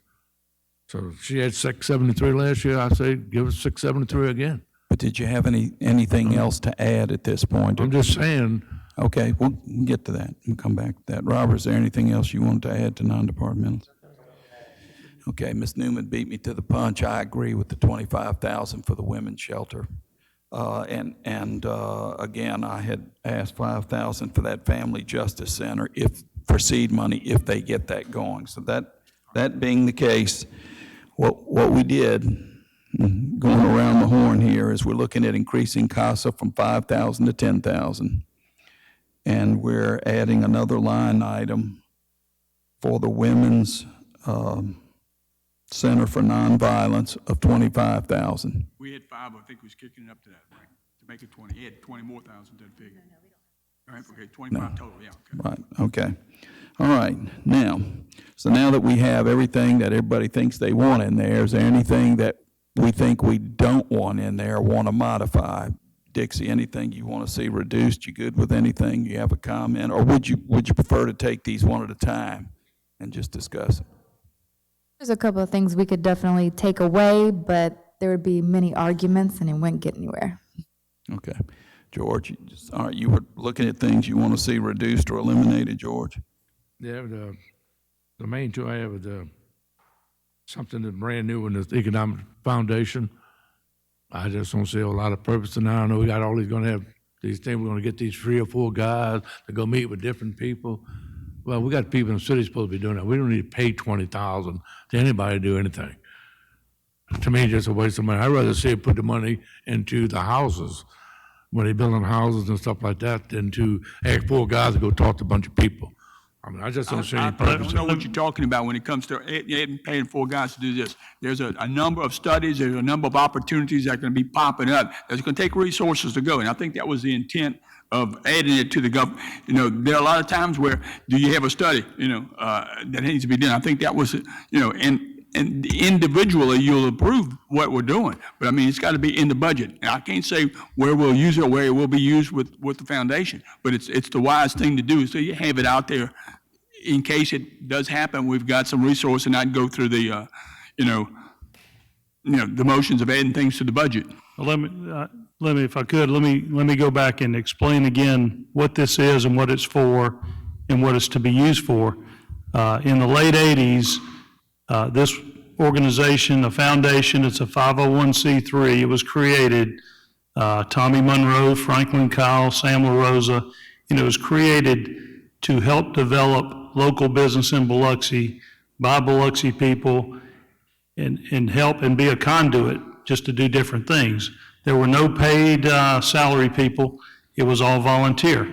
So she had 673 last year. I say give her 673 again. But did you have anything else to add at this point? I'm just saying, Okay, we'll get to that. We'll come back to that. Robert, is there anything else you want to add to non-departmentals? Okay, Ms. Newman beat me to the punch. I agree with the 25,000 for the women's shelter. Again, I had asked 5,000 for that Family Justice Center for seed money if they get that going. So that being the case, what we did, going around the horn here, is we're looking at increasing CASA from 5,000 to 10,000. And we're adding another line item for the Women's Center for Nonviolence of 25,000. We had 5, I think we was kicking it up to that, right? To make it 20. He had 20 more thousand to the figure. All right, okay, 25 total, yeah, okay. Right, okay. All right, now, so now that we have everything that everybody thinks they want in there, is there anything that we think we don't want in there, want to modify? Dixie, anything you want to see reduced? You good with anything? You have a comment? Or would you prefer to take these one at a time and just discuss it? There's a couple of things we could definitely take away, but there would be many arguments and it wouldn't get anywhere. Okay. George, all right, you were looking at things you want to see reduced or eliminated, George? Yeah, the main two I have is something that's brand new in the economic foundation. I just don't see a lot of purpose in that. I know we got all these gonna have these things, we're gonna get these 3 or 4 guys to go meet with different people. Well, we got people in the city supposed to be doing that. We don't need to pay $20,000 to anybody to do anything. To me, just a waste of money. I'd rather see it put the money into the houses, when they're building houses and stuff like that, than to ask 4 guys to go talk to a bunch of people. I mean, I just don't see any I purpose. don't know what you're talking about when it comes to paying 4 guys to do this. There's a number of studies, there's a number of opportunities that are going to be popping up. It's going to take resources to go, and I think that was the intent of adding it to the government. You know, there are a lot of times where, do you have a study, that needs to be done? I think that was, and individually, you'll approve what we're doing. But I mean, it's got to be in the budget. And I can't say where we'll use it or where it will be used with the foundation, but it's the wise thing to do. So you have it out there in case it does happen. We've got some resource, and I'd go through the, the motions of adding things to the budget. Well, let me, if I could, let me go back and explain again what this is and what it's for and what it's to be used for. In the late 80s, this organization, a foundation, it's a 501c3. It was created, Tommy Monroe, Franklin Kyle, Sam LaRosa, and it was created to help develop local business in Biloxi by Biloxi people and help and be a conduit just to do different things. There were no paid salary people. It was all volunteer.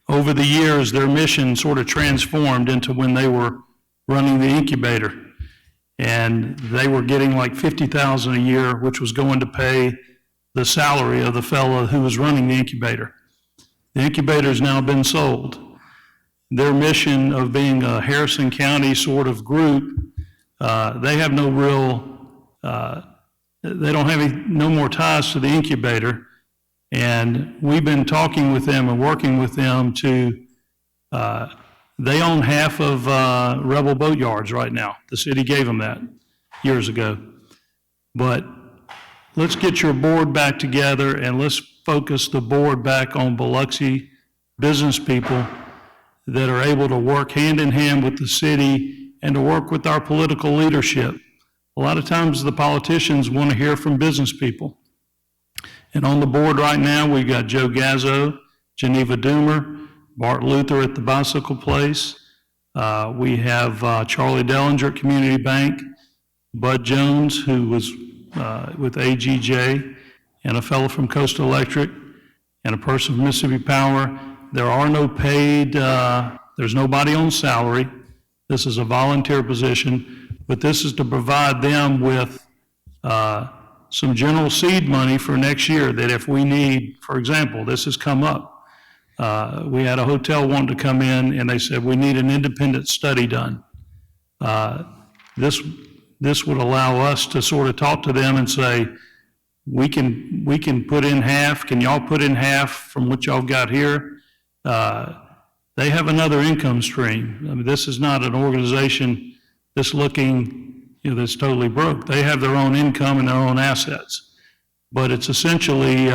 Over the years, their mission sort of transformed into when they were running the incubator. And they were getting like $50,000 a year, which was going to pay the salary of the fellow who was running the incubator. The incubator has now been sold. Their mission of being a Harrison County sort of group, they have no real, they don't have no more ties to the incubator. And we've been talking with them and working with them to, they own half of Rebel Boat Yards right now. The city gave them that years ago. But let's get your board back together and let's focus the board back on Biloxi business people that are able to work hand in hand with the city and to work with our political leadership. A lot of times the politicians want to hear from business people. And on the board right now, we've got Joe Gazzo, Geneva Doomer, Bart Luther at the Bicycle Place. We have Charlie Dellinger at Community Bank, Bud Jones, who was with AGJ, and a fellow from Coastal Electric, and a person from Mississippi Power. There are no paid, there's nobody on salary. This is a volunteer position, but this is to provide them with some general seed money for next year that if we need, for example, this has come up. We had a hotel wanting to come in and they said, we need an independent study done. This would allow us to sort of talk to them and say, we can put in half, can y'all put in half from what y'all got here? They have another income stream. I mean, this is not an organization that's looking, that's totally broke. They have their own income and their own assets. But it's essentially,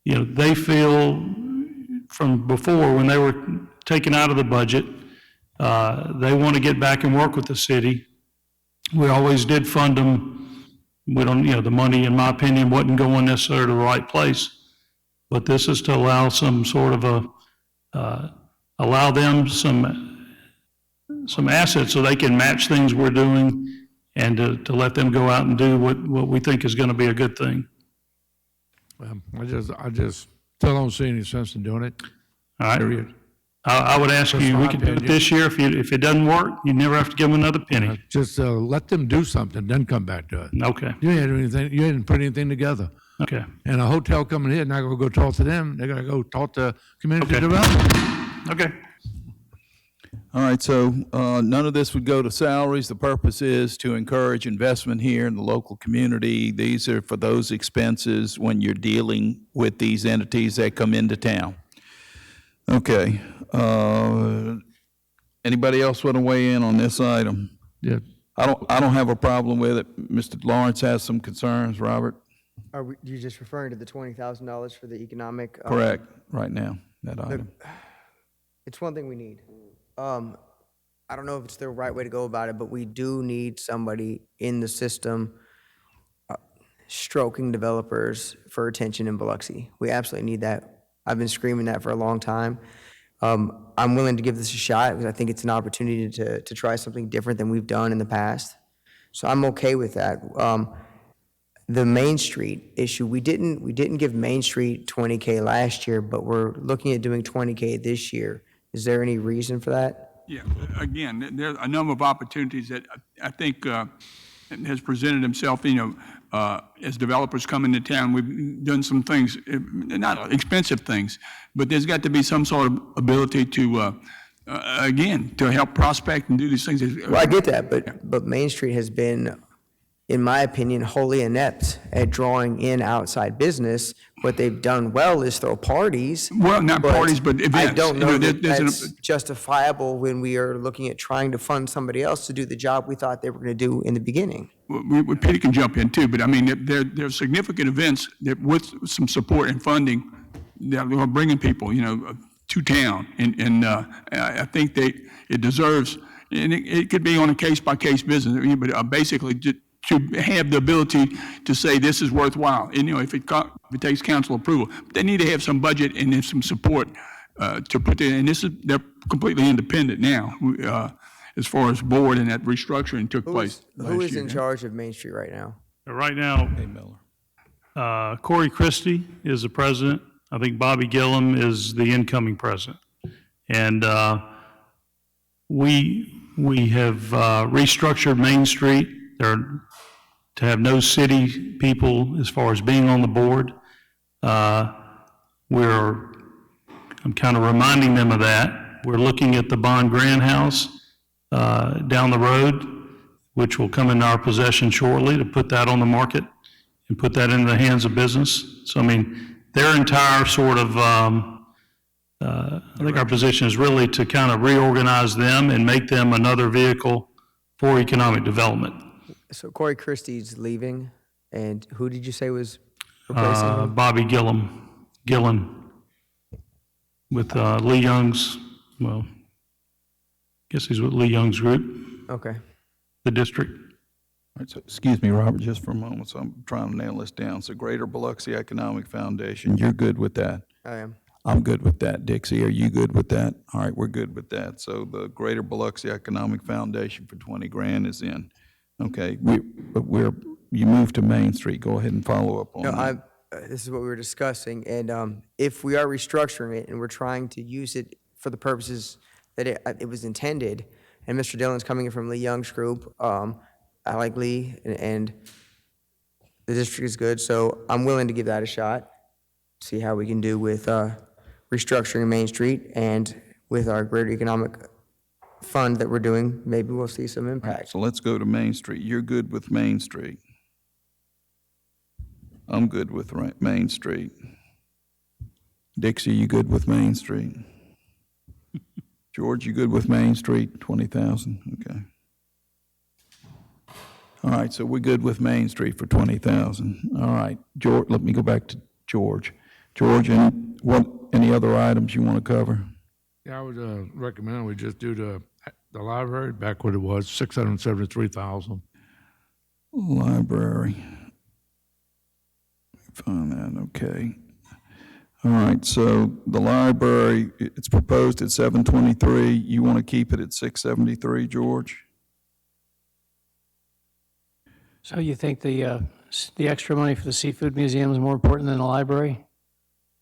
they feel from before when they were taken out of the budget, they want to get back and work with the city. We always did fund them. We don't, the money, in my opinion, wasn't going necessarily to the right place. But this is to allow some sort of allow them some assets so they can match things we're doing and to let them go out and do what we think is going to be a good thing. I just still don't see any sense in doing it. All right. Period. I would ask That's you, my we could do it opinion. this year. If it doesn't work, you never have to give them another penny. Just let them do something, then come back to it. Okay, You ain't anything, you ain't put anything together. okay, And a hotel coming here, not gonna go talk to them, they're gonna go talk to community Okay. development. okay. All right, so none of this would go to salaries. The purpose is to encourage investment here in the local community. These are for those expenses when you're dealing with these entities that come into town. Okay. Anybody else want to weigh in on this item? Yeah, I don't have a problem with it. Mr. Lawrence has some concerns, Robert? Are you just referring to the $20,000 for the economic? Correct, right now, that item. It's one thing we need. I don't know if it's the right way to go about it, but we do need somebody in the system stroking developers for attention in Biloxi. We absolutely need that. I've been screaming that for a long time. I'm willing to give this a shot because I think it's an opportunity to try something different than we've done in the past. So I'm okay with that. The Main Street issue, we didn't give Main Street $20K last year, but we're looking at doing $20K this year. Is there any reason for that? Yeah, again, there are a number of opportunities that I think has presented himself, as developers come into town. We've done some things, not expensive things, but there's got to be some sort of ability to, again, to help prospect and do these things. Well, I get that, but Main Street has been, in my opinion, wholly inept at drawing in outside business. What they've done well is throw parties. Well, not parties, but events. I don't know that there's that's justifiable when we are looking at trying to fund somebody else to do the job we thought they were going to do in the beginning. Peter can jump in too, but I mean, there are significant events that with some support and funding that are bringing people, to town. And I think it deserves, and it could be on a case-by-case business, but basically to have the ability to say this is worthwhile. And, if it takes council approval, but they need to have some budget and then some support to put in. And they're completely independent now, as far as board and that restructuring took place last year. Who is in charge of Main Street right now? Right now, Hey, Miller. Corey Christie is the president. I think Bobby Gillum is the incoming president. And we have restructured Main Street to have no city people as far as being on the board. I'm kind of reminding them of that. We're looking at the Bond Grand House down the road, which will come into our possession shortly, to put that on the market and put that into the hands of business. So, I mean, their entire sort of, I think our position is really to kind of reorganize them and make them another vehicle for economic development. So Corey Christie's leaving, and who did you say was replacing him? Bobby Gillen, with Lee Young's, well, I guess he's with Lee Young's group, Okay. the district. All right, so, excuse me, Robert, just for a moment, so I'm trying to nail this down. So Greater Biloxi Economic Foundation, you're good with that? I am. I'm good with that. Dixie, are you good with that? All right, we're good with that. So the Greater Biloxi Economic Foundation for 20 grand is in. Okay, you moved to Main Street. Go ahead and follow up on No, that. this is what we were discussing, and if we are restructuring it and we're trying to use it for the purposes that it was intended, and Mr. Dillon's coming in from Lee Young's group, I like Lee, and the district is good, so I'm willing to give that a shot, see how we can do with restructuring Main Street, and with our greater economic fund that we're doing, maybe we'll see some impact. So let's go to Main Street. You're good with Main Street. I'm good with Main Street. Dixie, you good with Main Street? George, you good with Main Street, 20,000? Okay. All right, so we're good with Main Street for 20,000. All right, George, let me go back to George. George, any other items you want to cover? Yeah, I would recommend we just do the library back what it was, 673,000. Library. Find that, okay. All right, so the library, it's proposed at 723. You want to keep it at 673, George? So you think the extra money for the seafood museum is more important than the library?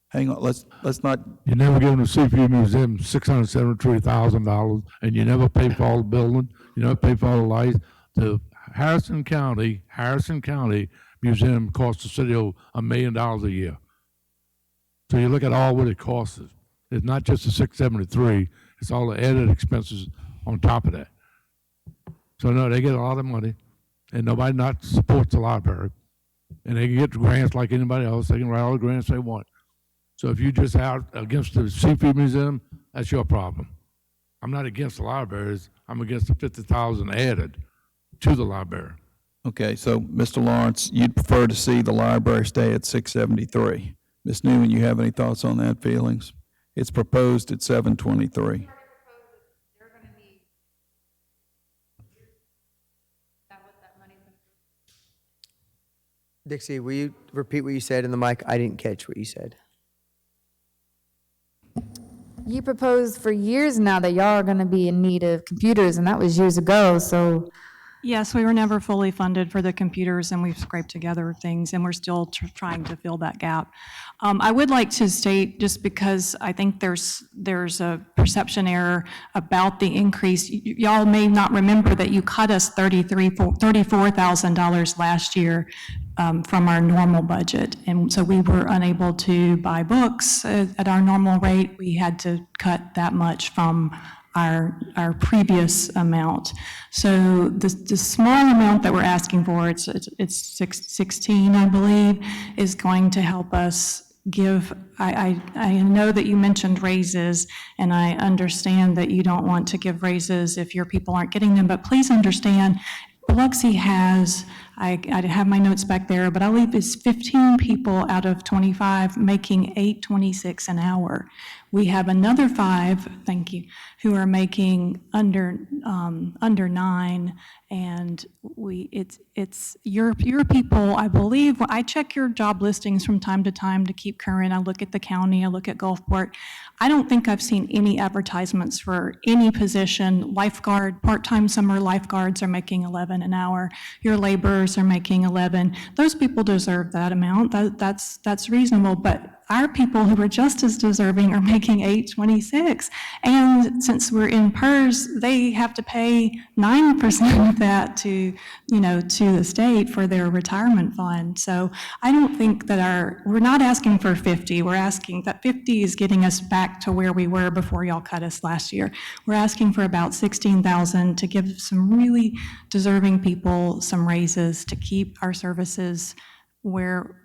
hang on, let's not, You never give the CPU Museum $673,000, and you never pay for all the building, you never pay for all the lights. The Harrison County Museum costs the city $1 million a year. So you look at all what it costs. It's not just the 673, it's all the added expenses on top of that. So no, they get a lot of money, and nobody not supports the library. And they can get grants like anybody else. They can write all the grants they want. So if you just out against the Seafood Museum, that's your problem. I'm not against the libraries. I'm against the 50,000 added to the library. okay, so Mr. Lawrence, you'd prefer to see the library stay at 673. Ms. Newman, you have any thoughts on that, feelings? It's proposed at 723. Dixie, will you repeat what you said in the mic? I didn't catch what you said. You proposed for years now that y'all are gonna be in need of computers, and that was years ago, so Yes, we were never fully funded for the computers, and we've scraped together things, and we're still trying to fill that gap. I would like to state, just because I think there's a perception error about the increase, y'all may not remember that you cut us $34,000 last year from our normal budget, and so we were unable to buy books at our normal rate. We had to cut that much from our previous amount. So the small amount that we're asking for, it's 16, I believe, is going to help us give, I know that you mentioned raises, and I understand that you don't want to give raises if your people aren't getting them, but please understand, Biloxi has, I have my notes back there, but I believe it's 15 people out of 25 making $8.26 an hour. We have another 5, thank you, who are making under 9, and it's your people, I believe. I check your job listings from time to time to keep current. I look at the county, I look at Gulfport. I don't think I've seen any advertisements for any position. Lifeguard, part-time summer lifeguards are making 11 an hour. Your laborers are making 11. Those people deserve that amount. That's reasonable, but our people who are just as deserving are making $8.26. And since we're in PERS, they have to pay 9% of that to the state for their retirement fund. So I don't think that we're not asking for 50. We're asking that 50 is getting us back to where we were before y'all cut us last year. We're asking for about 16,000 to give some really deserving people some raises to keep our services where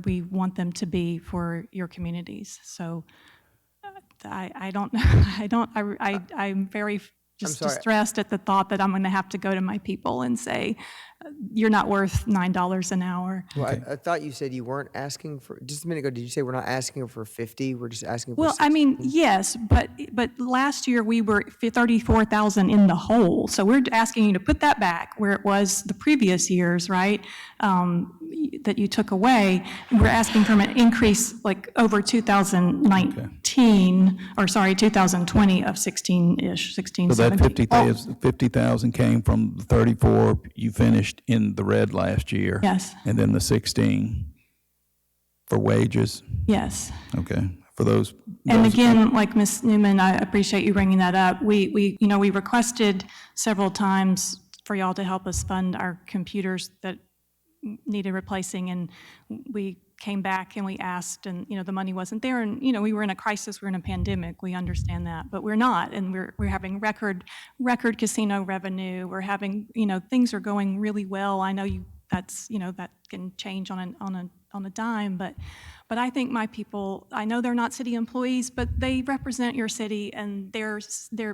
we want them to be for your communities. So I'm very distressed at the thought that I'm going to have to go to my people and say, you're not worth $9 an hour. Well, I thought you said you weren't asking for, just a minute ago, did you say we're not asking for 50, we're just asking for Well, 60? I mean, yes, but last year we were 34,000 in the hole. So we're asking you to put that back where it was the previous years, right? That you took away. We're asking for an increase like over 2019, or sorry, 2020 of 16-ish, 16, So that 17. 50,000 came from the 34 you finished in the red last year. Yes. And then the 16 for wages. Yes. Okay, for those. And again, like Ms. Newman, I appreciate you bringing that up. We requested several times for y'all to help us fund our computers that needed replacing, and we came back and we asked, and the money wasn't there, and we were in a crisis, we're in a pandemic, we understand that, but we're not, and we're having record casino revenue, we're having, things are going really well. I know that can change on a dime, but I think my people, I know they're not city employees, but they represent your city, and they're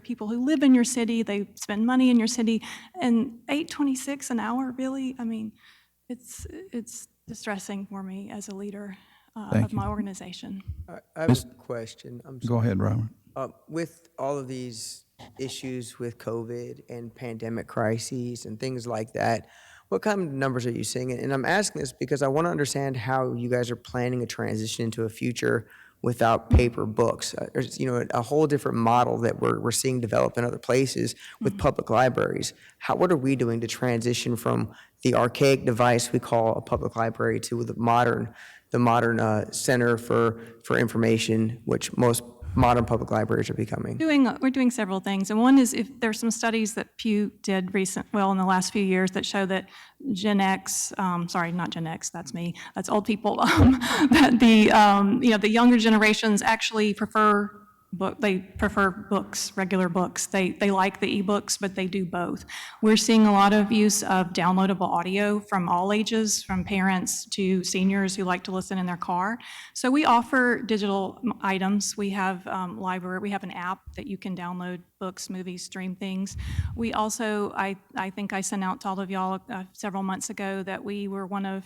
people who live in your city, they spend money in your city, and $8.26 an hour, really? I mean, it's distressing for me as a leader of my organization. I have a question. Go ahead, Robert. With all of these issues with COVID and pandemic crises and things like that, what kind of numbers are you seeing? And I'm asking this because I want to understand how you guys are planning a transition into a future without paper books. There's a whole different model that we're seeing develop in other places with public libraries. What are we doing to transition from the archaic device we call a public library to the modern center for information, which most modern public libraries are becoming. We're doing several things, and one is if there's some studies that Pew did in the last few years that show that Gen X, sorry, not Gen X, that's me, that's old people, that the younger generations actually prefer books, regular books. They like the ebooks, but they do both. We're seeing a lot of use of downloadable audio from all ages, from parents to seniors who like to listen in their car. So we offer digital items. We have library. We have an app that you can download books, movies, stream things. We also, I think I sent out to all of y'all several months ago that we were one of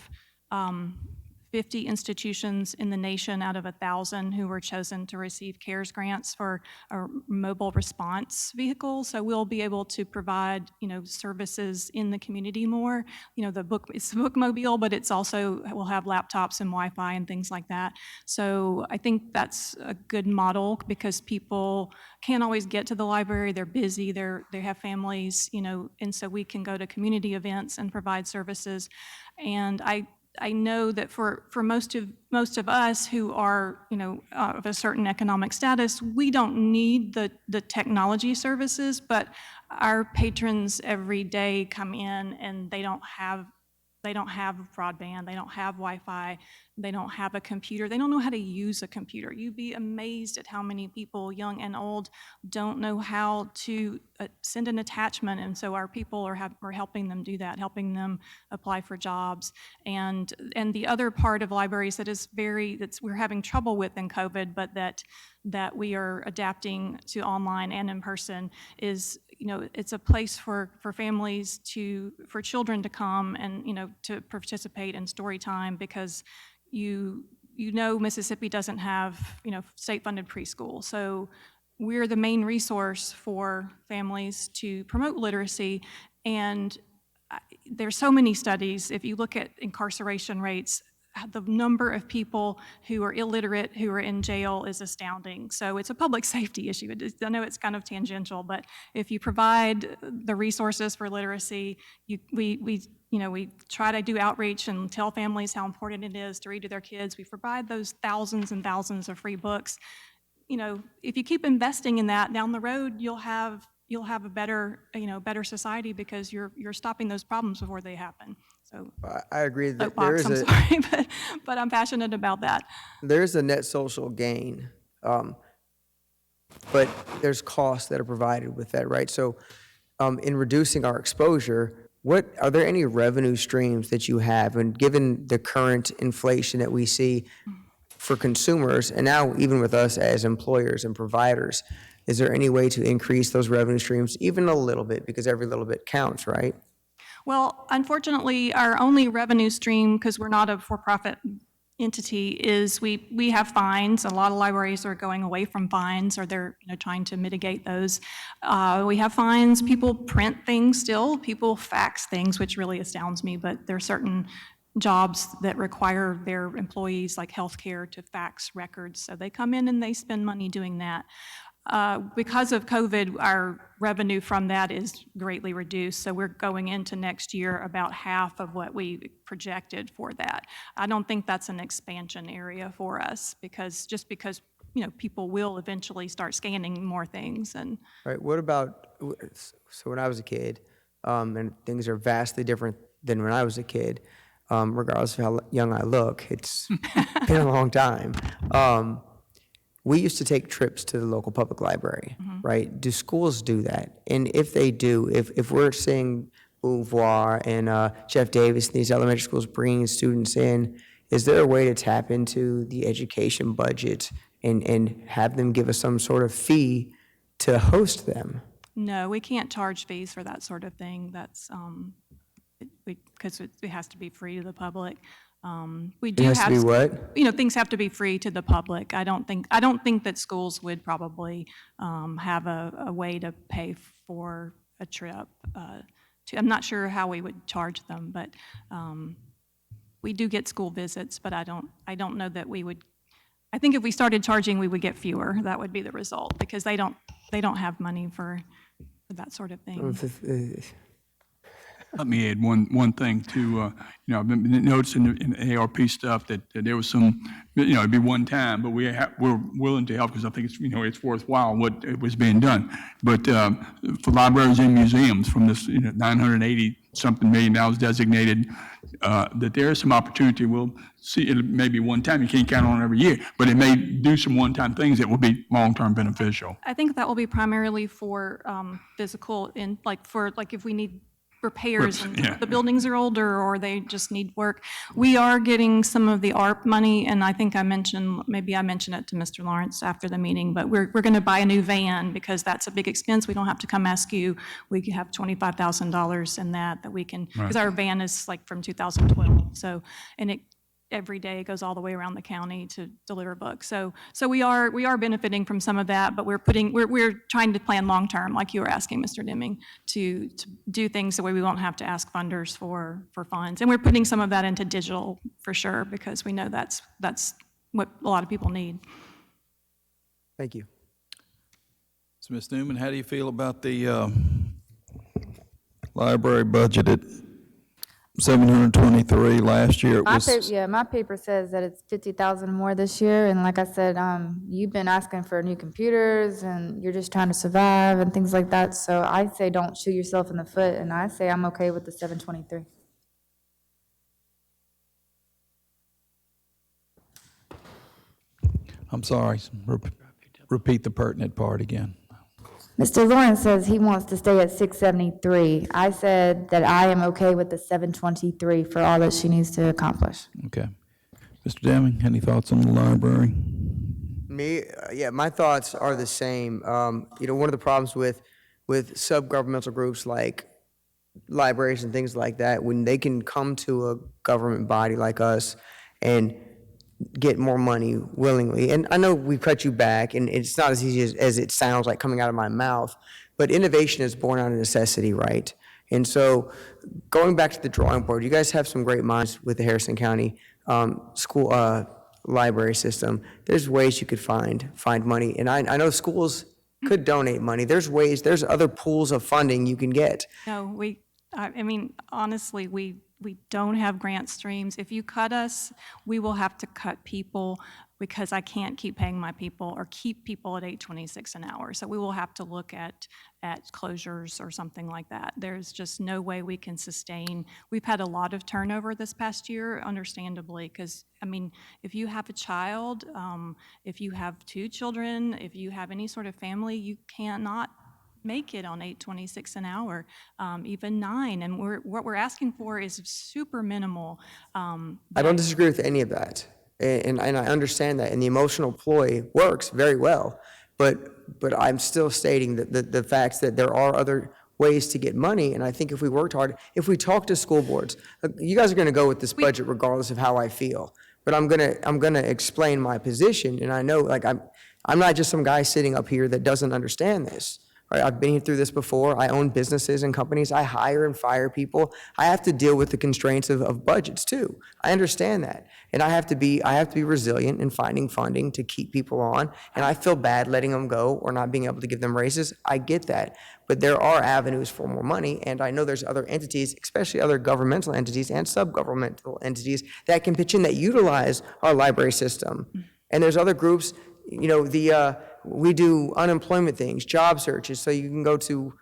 50 institutions in the nation out of 1,000 who were chosen to receive CARES grants for a mobile response vehicle. So we'll be able to provide, services in the community more. It's a bookmobile, but it's also, we'll have laptops and Wi-Fi and things like that. So I think that's a good model because people can't always get to the library. They're busy, they have families, and so we can go to community events and provide services. And I know that for most of us who are, of a certain economic status, we don't need the technology services, but our patrons every day come in and they don't have broadband, they don't have Wi-Fi, they don't have a computer, they don't know how to use a computer. You'd be amazed at how many people, young and old, don't know how to send an attachment, and so our people are helping them do that, helping them apply for jobs. And the other part of libraries that we're having trouble with in COVID, but that we are adapting to online and in person is, it's a place for families for children to come and, to participate in story time because Mississippi doesn't have, state-funded preschool. So we're the main resource for families to promote literacy. And there's so many studies. If you look at incarceration rates, the number of people who are illiterate who are in jail is astounding. So it's a public safety issue. I know it's kind of tangential, but if you provide the resources for literacy, we try to do outreach and tell families how important it is to read to their kids. We provide those thousands and thousands of free books. If you keep investing in that, down the road, you'll have a better society because you're stopping those problems before they happen. So I agree that I'm sorry, but I'm passionate about that. There's a net social gain, but there's costs that are provided with that, right? So in reducing our exposure, are there any revenue streams that you have? And given the current inflation that we see for consumers, and now even with us as employers and providers, is there any way to increase those revenue streams even a little bit? Because every little bit counts, right? Well, unfortunately, our only revenue stream, because we're not a for-profit entity, is we have fines. A lot of libraries are going away from fines, or they're trying to mitigate those. We have fines. People print things still. People fax things, which really astounds me, but there are certain jobs that require their employees, like healthcare, to fax records. So they come in and they spend money doing that. Because of COVID, our revenue from that is greatly reduced, so we're going into next year about half of what we projected for that. I don't think that's an expansion area for us because people will eventually start scanning more things. And Right. What about, so when I was a kid, and things are vastly different than when I was a kid, regardless of how young I look, it's been a long time. We used to take trips to the local public library, right? Do schools do that? And if they do, if we're seeing Beauvoir and Jeff Davis and these elementary schools bringing students in, is there a way to tap into the education budget and have them give us some sort of fee to host them? no, we can't charge fees for that sort of thing. That's because it has to be free to the public. We do It has to have, be what? things have to be free to the public. I don't think that schools would probably have a way to pay for a trip. I'm not sure how we would charge them, but we do get school visits, but I don't know that we would. I think if we started charging, we would get fewer. That would be the result because they don't have money for that sort of thing. Let me add one thing too. I've been noticing in the ARP stuff that there was some, it'd be one time, but we're willing to help because I think it's worthwhile what it was being done. But for libraries and museums, from this 980 something $million designated, that there is some opportunity. We'll see. It may be one time. You can't count on it every year, but it may do some one-time things that will be long-term beneficial. I think that will be primarily for physical, if we need repairs and yeah. the buildings are older or they just need work. We are getting some of the ARP money, and I think maybe I mentioned it to Mr. Lawrence after the meeting, but we're going to buy a new van because that's a big expense. We don't have to come ask you. We have $25,000 in that we can, because our van is like from 2012. So, and it every day goes all the way around the county to deliver books. So we are benefiting from some of that, but we're trying to plan long-term, like you were asking, Mr. Deming, to do things the way we won't have to ask funders for funds. And we're putting some of that into digital for sure, because we know that's what a lot of people need. Thank you. So, Ms. Newman, how do you feel about the library budget at 723 last year? It was, My paper says that it's 50,000 more this year, and like I said, you've been asking for new computers, and you're just trying to survive and things like that, so I say don't shoot yourself in the foot, and I say I'm okay with the 723. I'm sorry, repeat the pertinent part again. Mr. Lawrence says he wants to stay at 673. I said that I am okay with the 723 for all that she needs to accomplish. Okay. Mr. Deming, any thoughts on the library? Me, yeah, my thoughts are the same. One of the problems with sub-governmental groups like libraries and things like that, when they can come to a government body like us and get more money willingly. And I know we cut you back, and it's not as easy as it sounds like coming out of my mouth, but innovation is born out of necessity, right? And so going back to the drawing board, you guys have some great minds with the Harrison County school library system. There's ways you could find money. And I know schools could donate money. There's other pools of funding you can get. No, I mean, honestly, we don't have grant streams. If you cut us, we will have to cut people because I can't keep paying my people or keep people at $8.26 an hour. So we will have to look at closures or something like that. There's just no way we can sustain. We've had a lot of turnover this past year, understandably, because, I mean, if you have a child, if you have 2 children, if you have any sort of family, you cannot make it on $8.26 an hour, even 9. And what we're asking for is super minimal. I don't disagree with any of that. And I understand that. And the emotional ploy works very well. But I'm still stating that the facts that there are other ways to get money. And I think if we worked hard, if we talk to school boards, you guys are going to go with this budget regardless of how I feel. But I'm gonna explain my position. And I know, like, I'm not just some guy sitting up here that doesn't understand this. Right, I've been through this before. I own businesses and companies. I hire and fire people. I have to deal with the constraints of budgets too. I understand that. And I have to be resilient in finding funding to keep people on. And I feel bad letting them go or not being able to give them raises. I get that. But there are avenues for more money. And I know there's other entities, especially other governmental entities and sub-governmental entities that can pitch in that utilize our library system. And there's other groups, we do unemployment things, job searches, so you can go to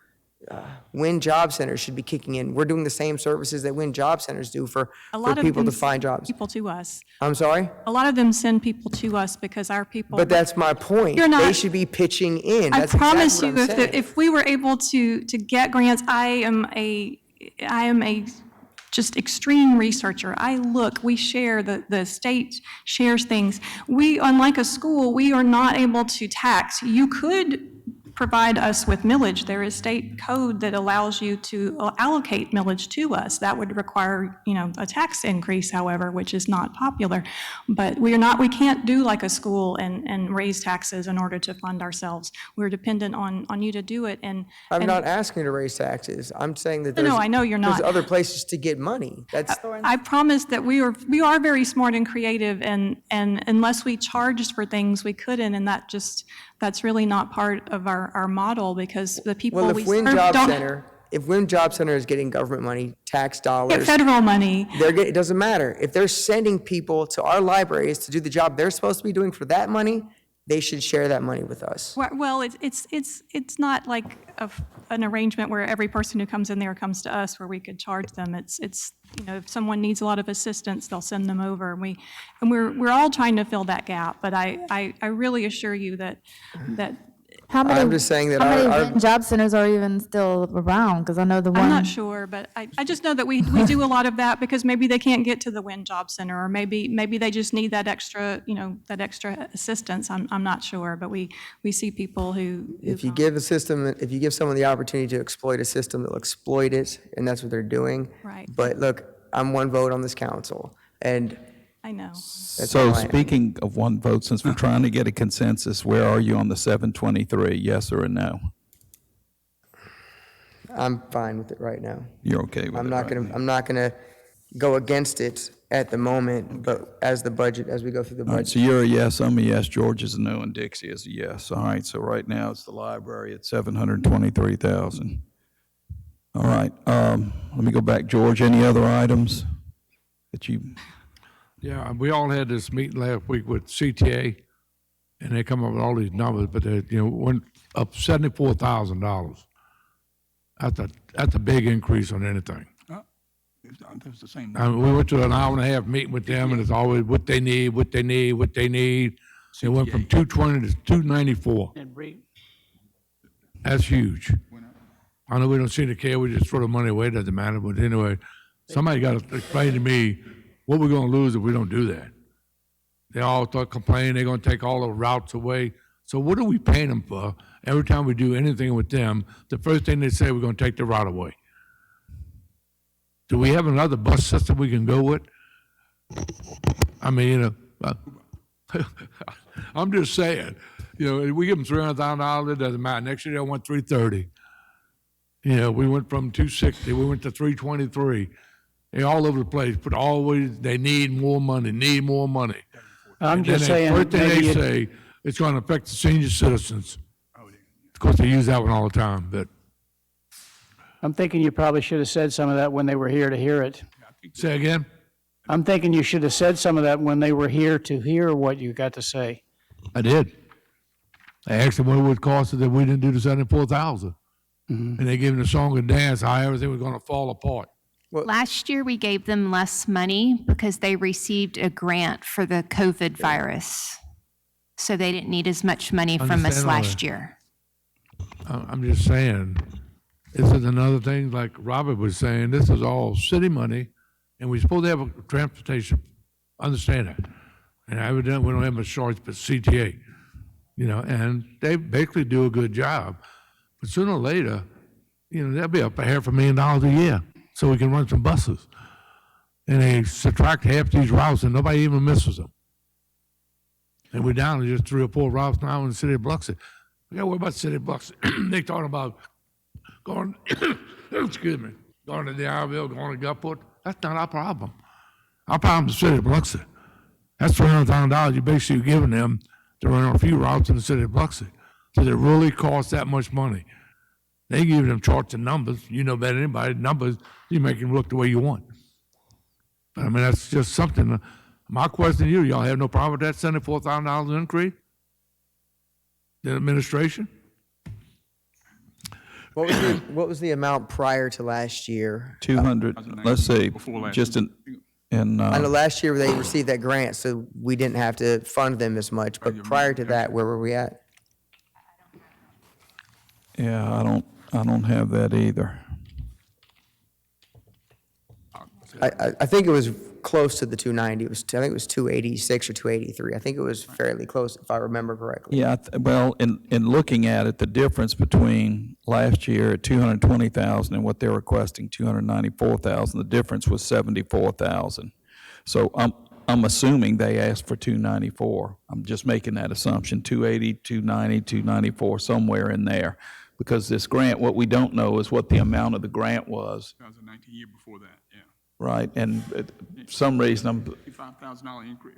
Win Job Centers should be kicking in. We're doing the same services that Win Job Centers do for people to find jobs. People to us. I'm sorry? A lot of them send people to us because our people. But that's my point. They should be pitching in. I That's promise exactly what I'm saying. if we were able to get grants, I am a just extreme researcher. We share, the state shares things. We, unlike a school, we are not able to tax. You could provide us with millage. There is state code that allows you to allocate millage to us. That would require, a tax increase, however, which is not popular. But we can't do like a school and raise taxes in order to fund ourselves. We're dependent on you to do it. And I'm not asking to raise taxes. I'm saying that No, I know you're not. There's other places to get money. I promise that we are very smart and creative, and unless we charged for things, we couldn't, and that's really not part of our model, because the people we serve don't. if Women Job Center is getting government money, tax Get dollars, federal money. it doesn't matter. If they're sending people to our libraries to do the job they're supposed to be doing for that money, they should share that money with us. Well, it's not like an arrangement where every person who comes in there comes to us where we could charge them. It's, if someone needs a lot of assistance, they'll send them over. And we're all trying to fill that gap, but I really assure you that How many? I'm just saying that How many our- Witten job centers are even still around? Because I know the one. I'm not sure, but I just know that we do a lot of that because maybe they can't get to the Wynn Job Center, or maybe they just need that extra, that extra assistance. I'm not sure, but we see people who. If you give someone the opportunity to exploit a system, they'll exploit it, and that's what they're doing. Right. But look, I'm one vote on this council, and I know. that's So all I am. speaking of one vote, since we're trying to get a consensus, where are you on the 723, yes or a no? I'm fine with it right now. You're okay with it? I'm not right? gonna, I'm not gonna go against it at the moment, but as we go through the All right, budget. so you're a yes, I'm a yes, George is a no, and Dixie is a yes. All right, so right now it's the library at 723,000. All right, let me go back, George, any other items that you, Yeah, we all had this meeting last week with CTA, and they come up with all these numbers, but they, went up $74,000. That's a big increase on anything. That's the same. I mean, we went to an hour and a half meeting with them, and it's always what they need, what they need, what they need. It went from 220 to 294. And Bree, That's huge. I know we don't seem to care, we just throw the money away, doesn't matter, but anyway, somebody got to explain to me what we're gonna lose if we don't do that. They all start complaining, they're gonna take all the routes away. So what are we paying them for? Every time we do anything with them, the first thing they say, we're gonna take the route away. Do we have another bus system we can go with? I mean, I'm just saying, we give them $300,000, it doesn't matter. Next year they want 330. We went from 260, we went to 323. They're all over the place, but always they need more money, need more money. I'm And then just the saying, first thing maybe they it- say, it's going to affect the senior citizens. Of course, they use that one all the time, but I'm thinking you probably should have said some of that when they were here to hear it. say again? I'm thinking you should have said some of that when they were here to hear what you got to say. I did. I asked them what it would cost us if we didn't do the 74,000. And they gave me the song and dance, how everything was going to fall apart. Last year, we gave them less money because they received a grant for the COVID virus. So they didn't need as much money from us Understand all last that. year. I'm just saying, this is another thing, like Robert was saying, this is all city money, and we're supposed to have a transportation. Understand that. And evidently, we don't have much choice but CTA, and they basically do a good job. But sooner or later, that'll be up $500,000 a year, so we can run some buses. And they subtract half these routes, and nobody even misses them. And we're down to just 3 or 4 routes now in the city of Biloxi. We got to worry about the city of Biloxi. They talking about going, excuse me, going to D'Iberville, going to Gulfport. That's not our problem. Our problem is the city of Biloxi. That's $300,000 you're basically giving them to run a few routes in the city of Biloxi. Does it really cost that much money? They give them charts and numbers. You know better than anybody. Numbers, you make them look the way you want. But I mean, that's just something. My question to you, y'all have no problem with that $74,000 increase? The administration? What was the amount prior to last year? 200, let's see, Before last just in, I know last year they received that grant, so we didn't have to fund them as much, but prior to that, where were we at? yeah, I don't have that either. I think it was close to the 290. I think it was 286 or 283. I think it was fairly close, if I remember correctly. Yeah, well, in looking at it, the difference between last year at 220,000 and what they're requesting, 294,000, the difference was 74,000. So I'm assuming they asked for 294. I'm just making that assumption, 280, 290, 294, somewhere in there. Because this grant, what we don't know is what the amount of the grant was, 2019, year before that, yeah. right? And for some reason, I'm, $55,000 increase,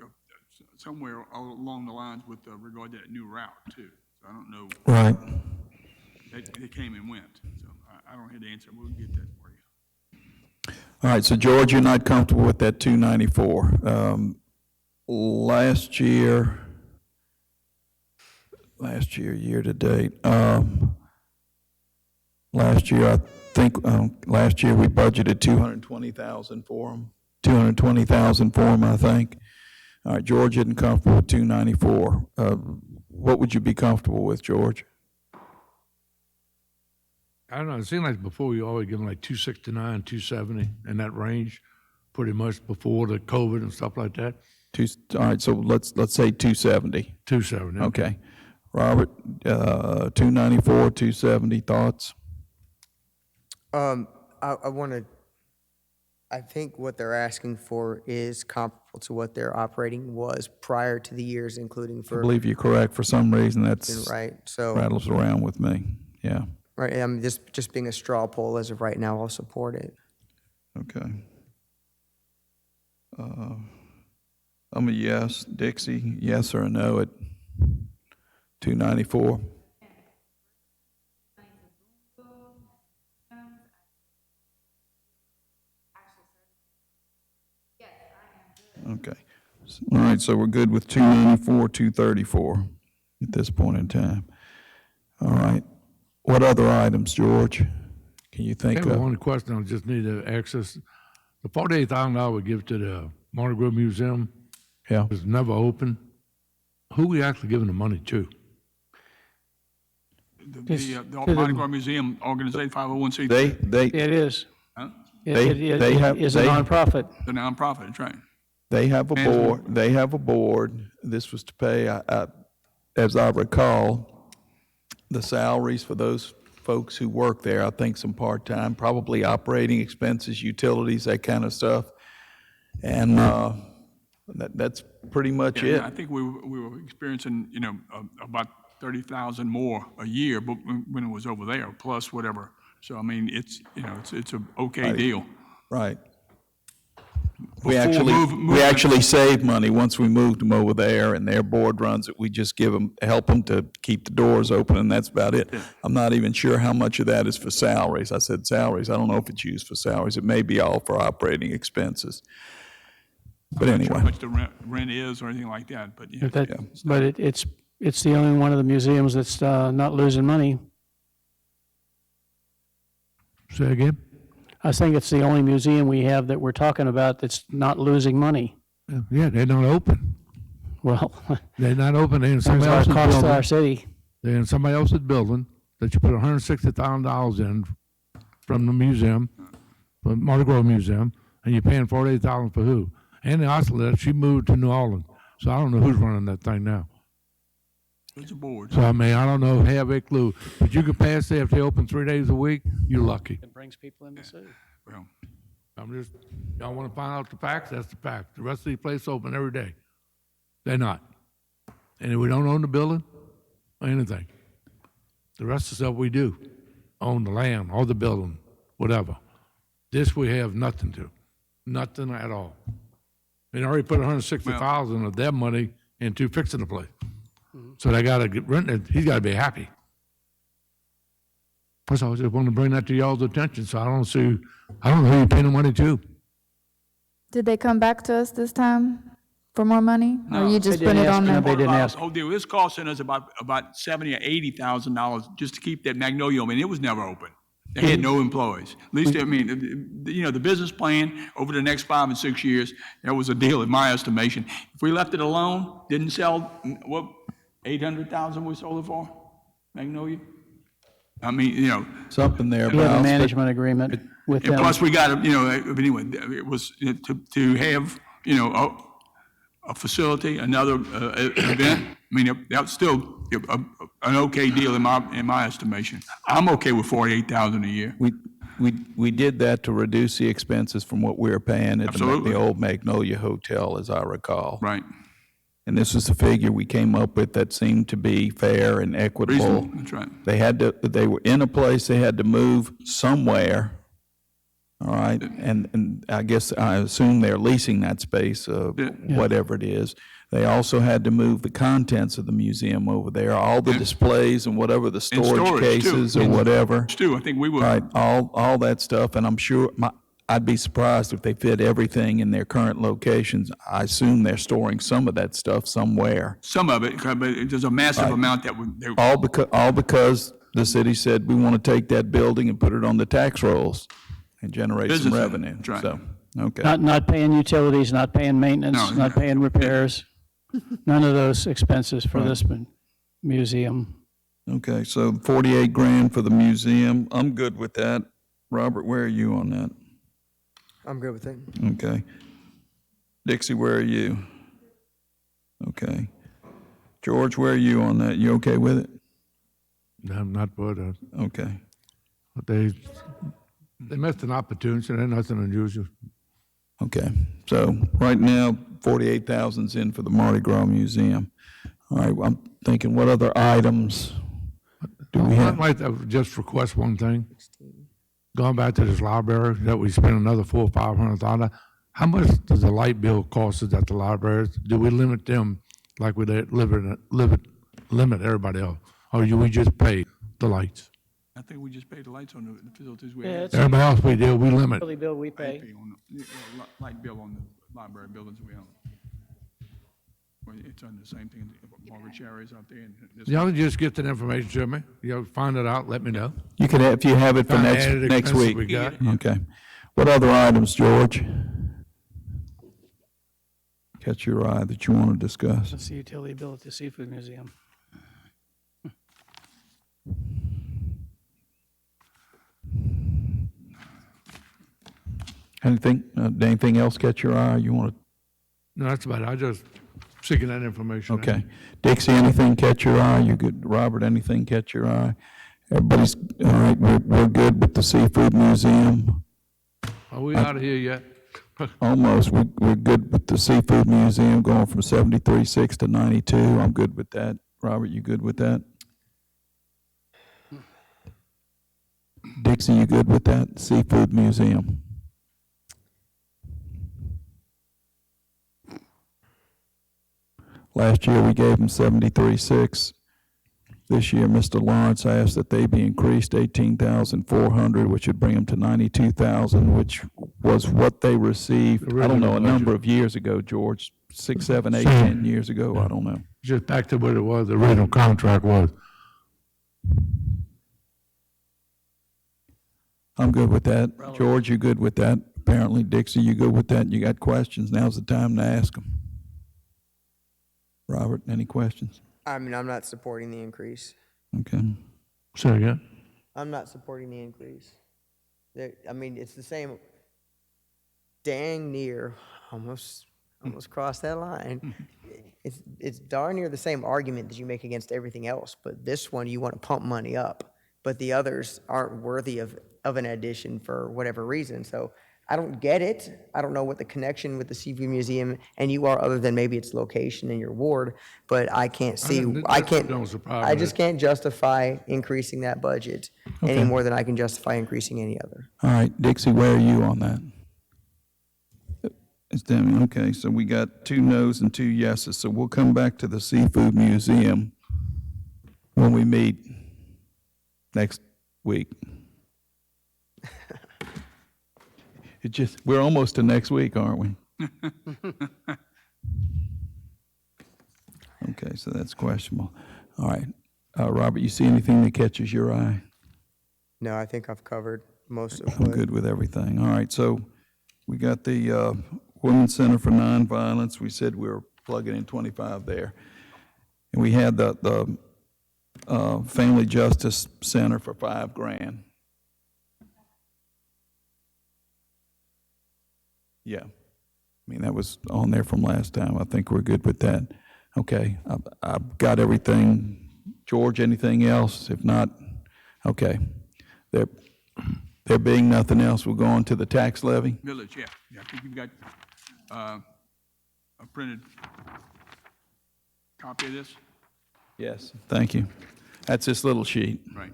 somewhere along the lines with regard to that new route too. So I don't know, right. they came and went. So I don't have the answer. We'll get that for you. All right, so George, you're not comfortable with that 294. Last year, year to date, last year, I think, last year we budgeted 220,000 for them. 220,000 for them, I think. All right, George isn't comfortable with 294. What would you be comfortable with, George? I don't know, it seemed like before we always give them like 269, 270, in that range, pretty much before the COVID and stuff like that. All right, so let's say 270. 270. Okay. Robert, 294, 270, thoughts? I want to, I think what they're asking for is comparable to what their operating was prior to the years, including I for, believe you're correct. For some reason, that's right? So, rattles around with me. Yeah, right, I'm just being a straw poll as of right now, I'll support it. okay. I'm a yes. Dixie, yes or no at 294? Okay. All right, so we're good with 294, 234 at this point in time. All right. What other items, George, can you I think have of? one question, I just need to access. The $48,000 we give to the Mardi Gras Museum Yeah. was never open. Who we actually giving the money to? The Mardi Gras Museum organization, 501c3. They It is. Huh? They have- It is a they- nonprofit. The nonprofit, that's right. They have a board, this was to pay, as I recall, the salaries for those folks who work there, I think some part-time, probably operating expenses, utilities, that kind of stuff. And, that's pretty much Yeah, it. I think we were experiencing, about 30,000 more a year, but when it was over there, plus whatever. So, I mean, it's a okay deal. Right. Before We movement- actually save money once we moved them over there, and their board runs it. We just help them to keep the doors open, and that's about it. I'm not even sure how much of that is for salaries. I said salaries. I don't know if it's used for salaries. It may be all for operating expenses. But I'm not sure anyway. how much the rent is or anything like that, but yeah. But it's the only one of the museums that's not losing money. Say again? I think it's the only museum we have that we're talking about that's not losing money. Yeah, they're not open. Well, They're not open, they're in there's somebody our else's cost to our building. city. They're in somebody else's building that you put $160,000 in from the museum, from Mardi Gras Museum, and you're paying $48,000 for who? Annie Osler, she moved to New Orleans, so I don't know who's running that thing now. It's a board. So I mean, I don't know, have a clue, but you can pass there if they open 3 days a week, you're lucky. It brings people in the city. Well, I'm just, y'all want to find out the facts, that's the fact. The rest of these places open every day. They're not. And if we don't own the building or anything, the rest of the stuff we do, own the land or the building, whatever. This we have nothing to, nothing at all. They already put 160,000 of their money into fixing the place. So they gotta get rented, he's gotta be happy. Plus, I just want to bring that to y'all's attention, so I don't know who you're paying the money to. Did they come back to us this time for more money? Or No. you just They put didn't it ask on me. there? They didn't ask. Oh, dude, it's costing us about $70,000 or $80,000 just to keep that Magnolia. I mean, it was never open. They had no employees. At least, I mean, the business plan over the next 5 and 6 years, that was a deal in my estimation. If we left it alone, didn't sell, what, 800,000 we sold it for, Magnolia? I mean, Something there. We have a Miles, but- management agreement with and them. plus we got, but anyway, it was to have, a facility, another event. I mean, that's still an okay deal in my estimation. I'm okay with 48,000 a year. We did that to reduce the expenses from what we were paying at Absolutely. the old Magnolia Hotel, as I recall. Right. And this was the figure we came up with that seemed to be fair and equitable. Reasonable, that's right. They were in a place, they had to move somewhere, all right? And I guess, I assume they're leasing that space, whatever it is. They also had to move the contents of the museum over there, all the displays and whatever the storage storage, too. cases or whatever. Stu, I think we will. Right, all that stuff, and I'm sure, I'd be surprised if they fit everything in their current locations. I assume they're storing some of that stuff somewhere. Some of it, but there's a massive amount that would, All because the city said, we want to take that building and put it on the tax rolls and generate some Business, revenue. that's right. So, okay. Not paying utilities, not paying maintenance, No, not paying repairs, none of those expenses for this museum. Okay, so 48 grand for the museum. I'm good with that. Robert, where are you on that? I'm good with it. Okay. Dixie, where are you? Okay. George, where are you on that? You okay with it? I'm not for that. Okay. They missed an opportunity, and nothing unusual. Okay. So right now, 48,000's in for the Mardi Gras Museum. All right, I'm thinking, what other items do we I'd have? like to just request one thing. Going back to this library, that we spend another $400,000 or $500,000. How much does the light bill cost us at the libraries? Do we limit them like we limit everybody else? Or do we just pay the lights? I think we just paid the lights on the facilities we Yeah, have. it's Everybody else we do, we limit. a bill we pay. Pay on the light bill on the library buildings we own. Well, it's on the same thing, Margaret Cherry's out there and this. Y'all just get that information to me. You'll find it out, let me know. You could, if you have it for next Added next expenses week. we got. Okay. What other items, George? Catch your eye that you want to discuss. That's the utility bill at the Seafood Museum. Anything else catch your eye? You want to? No, that's about it. I just seeking that information. Okay. Dixie, anything catch your eye? You good? Robert, anything catch your eye? Everybody's, all right, we're good with the Seafood Museum? Are we out of here yet? Almost. We're good with the Seafood Museum going from 73.6 to 92. I'm good with that. Robert, you good with that? Dixie, you good with that? Seafood Museum? Last year, we gave them 73.6. This year, Mr. Lawrence asked that they be increased 18,400, which would bring them to 92,000, which was what they received, I don't know, a number of years ago, George, 6, 7, 8, 10 years ago, I don't know. Just back to what it was, the original contract was. I'm good with that. George, you good with that? Apparently, Dixie, you good with that? You got questions? Now's the time to ask them. Robert, any questions? I mean, I'm not supporting the increase. Okay. Say again? I'm not supporting the increase. I mean, it's the same, dang near, almost crossed that line. It's darn near the same argument that you make against everything else, but this one, you want to pump money up, but the others aren't worthy of an addition for whatever reason. So I don't get it. I don't know what the connection with the Seafood Museum and you are, other than maybe its location in your ward, but I can't see, I just can't justify increasing that budget any more than I can justify increasing any other. All right, Dixie, where are you on that? It's Demi. Okay, so we got 2 no's and 2 yeses. So we'll come back to the Seafood Museum when we meet next week. We're almost to next week, aren't we? Okay, so that's questionable. All right. Robert, you see anything that catches your eye? No, I think I've covered most of I'm what. good with everything. All right, so we got the Women's Center for Nonviolence. We said we were plugging in 25 there. And we had the Family Justice Center for $5,000. Yeah. I mean, that was on there from last time. I think we're good with that. Okay, I've got everything. George, anything else? If not, okay. There being nothing else, we'll go on to the tax levy. Village, yeah. I think you've got a printed copy of this. Yes, thank you. That's this little sheet. Right.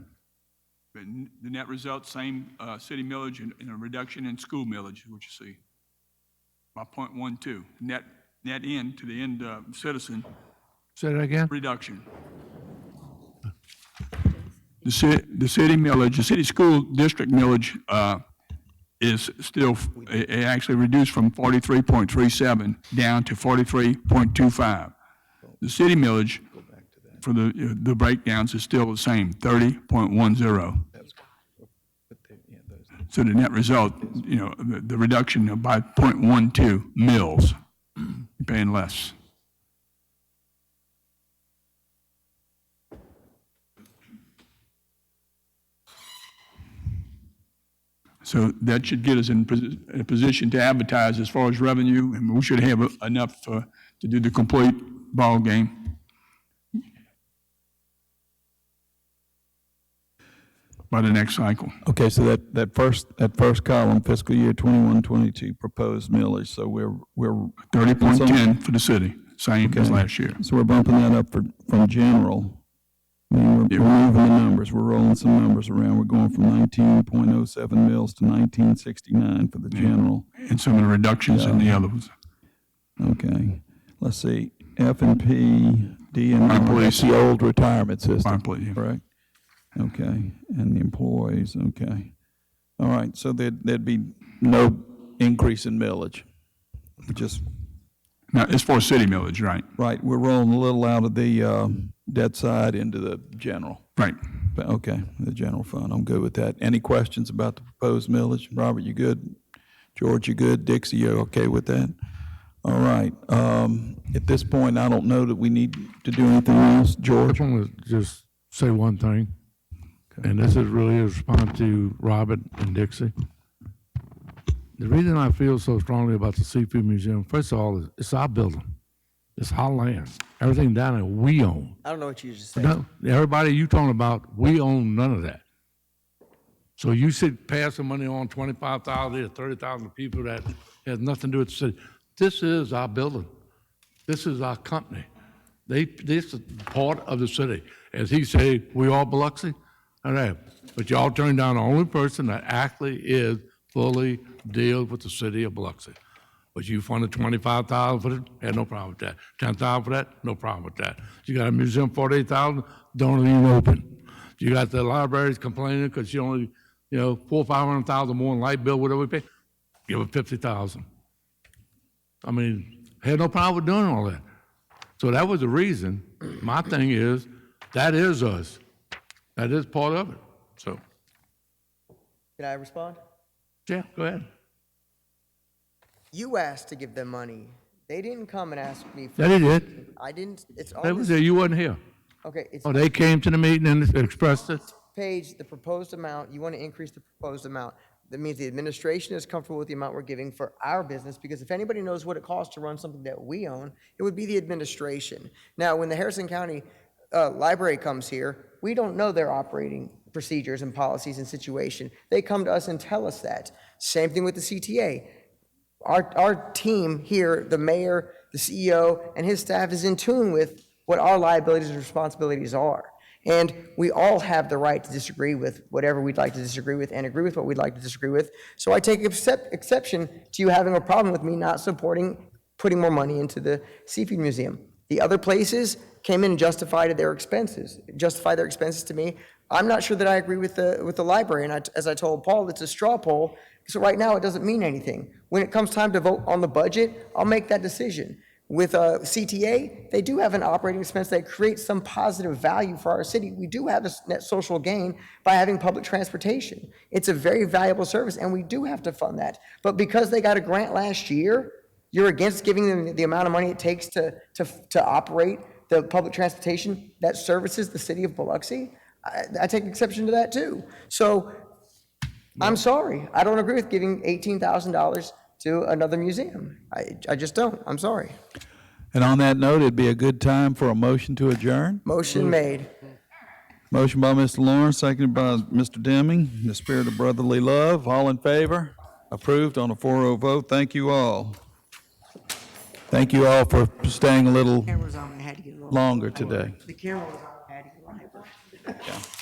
The net result, same city millage and a reduction in school millage, what you see, by 0.12. Net end to the end citizen Say that again? reduction. The city millage, the city school district millage is still, it actually reduced from 43.37 down to 43.25. The city millage for the breakdowns is still the same, 30.10. So the net result, the reduction of by 0.12 mils, you're paying less. So that should get us in a position to advertise as far as revenue, and we should have enough to do the complete ball game by the next cycle. Okay, so that first column, fiscal year 21-22 proposed millage, so we're 30.10 for the city, same as Okay. last year. So we're bumping that up from general. I mean, we're moving the numbers, we're rolling some numbers around. We're going from 19.07 mils to 1969 for the general. And some of the reductions in the other ones. Okay, let's see, F and P, D and Fire R, police. that's the old retirement system. Fire police, yeah. Correct? Okay, and the employees, okay. All right, so there'd be no increase in millage. We just, Now, as far as city millage, right? right, we're rolling a little out of the debt side into the general. Right. But, okay, the general fund, I'm good with that. Any questions about the proposed millage? Robert, you good? George, you good? Dixie, you okay with that? All right, at this point, I don't know that we need to do anything else. I George? just want to just say one thing, and this is really a response to Robert and Dixie. The reason I feel so strongly about the Seafood Museum, first of all, it's our building. It's our land. Everything down there, we own. I don't know what you just said. No, everybody you talking about, we own none of that. So you should pass the money on 25,000 or 30,000 people that has nothing to do with the city. This is our building. This is our company. This is part of the city. As he said, we all Biloxi, all right. But y'all turned down the only person that actually is fully deals with the city of Biloxi. But you funded 25,000 for it, had no problem with that. 10,000 for that, no problem with that. You got a museum, 48,000, don't even open. You got the libraries complaining because you only, 400,000 or 500,000 more in light bill, whatever we pay. Give it 50,000. I mean, had no problem with doing all that. So that was the reason. My thing is, that is us. That is part of it. So, Can I respond? yeah, go ahead. You asked to give them money. They didn't come and ask me for. That he did. I didn't, it's That on was this, there. You wasn't here. okay, it's Oh, they came to the meeting and expressed it? page, the proposed amount, you want to increase the proposed amount. That means the administration is comfortable with the amount we're giving for our business, because if anybody knows what it costs to run something that we own, it would be the administration. Now, when the Harrison County Library comes here, we don't know their operating procedures and policies and situation. They come to us and tell us that. Same thing with the CTA. Our team here, the mayor, the CEO, and his staff is in tune with what our liabilities and responsibilities are. And we all have the right to disagree with whatever we'd like to disagree with and agree with what we'd like to disagree with. So I take exception to you having a problem with me not supporting putting more money into the Seafood Museum. The other places came in and justified their expenses to me. I'm not sure that I agree with the library, and as I told Paul, it's a straw poll, so right now it doesn't mean anything. When it comes time to vote on the budget, I'll make that decision. With CTA, they do have an operating expense that creates some positive value for our city. We do have a net social gain by having public transportation. It's a very valuable service, and we do have to fund that. But because they got a grant last year, you're against giving them the amount of money it takes to operate the public transportation that services the city of Biloxi? I take exception to that too. So I'm sorry. I don't agree with giving $18,000 to another museum. I just don't. I'm sorry. And on that note, it'd be a good time for a motion to adjourn. Motion made. Motion by Mr. Lawrence, seconded by Mr. Deming. In the spirit of brotherly love, all in favor? Approved on a 4-0 vote. Thank you all. Thank you all for staying a little Camera's on. I had to get a little. longer today. The camera was on. I had to get a little hyper.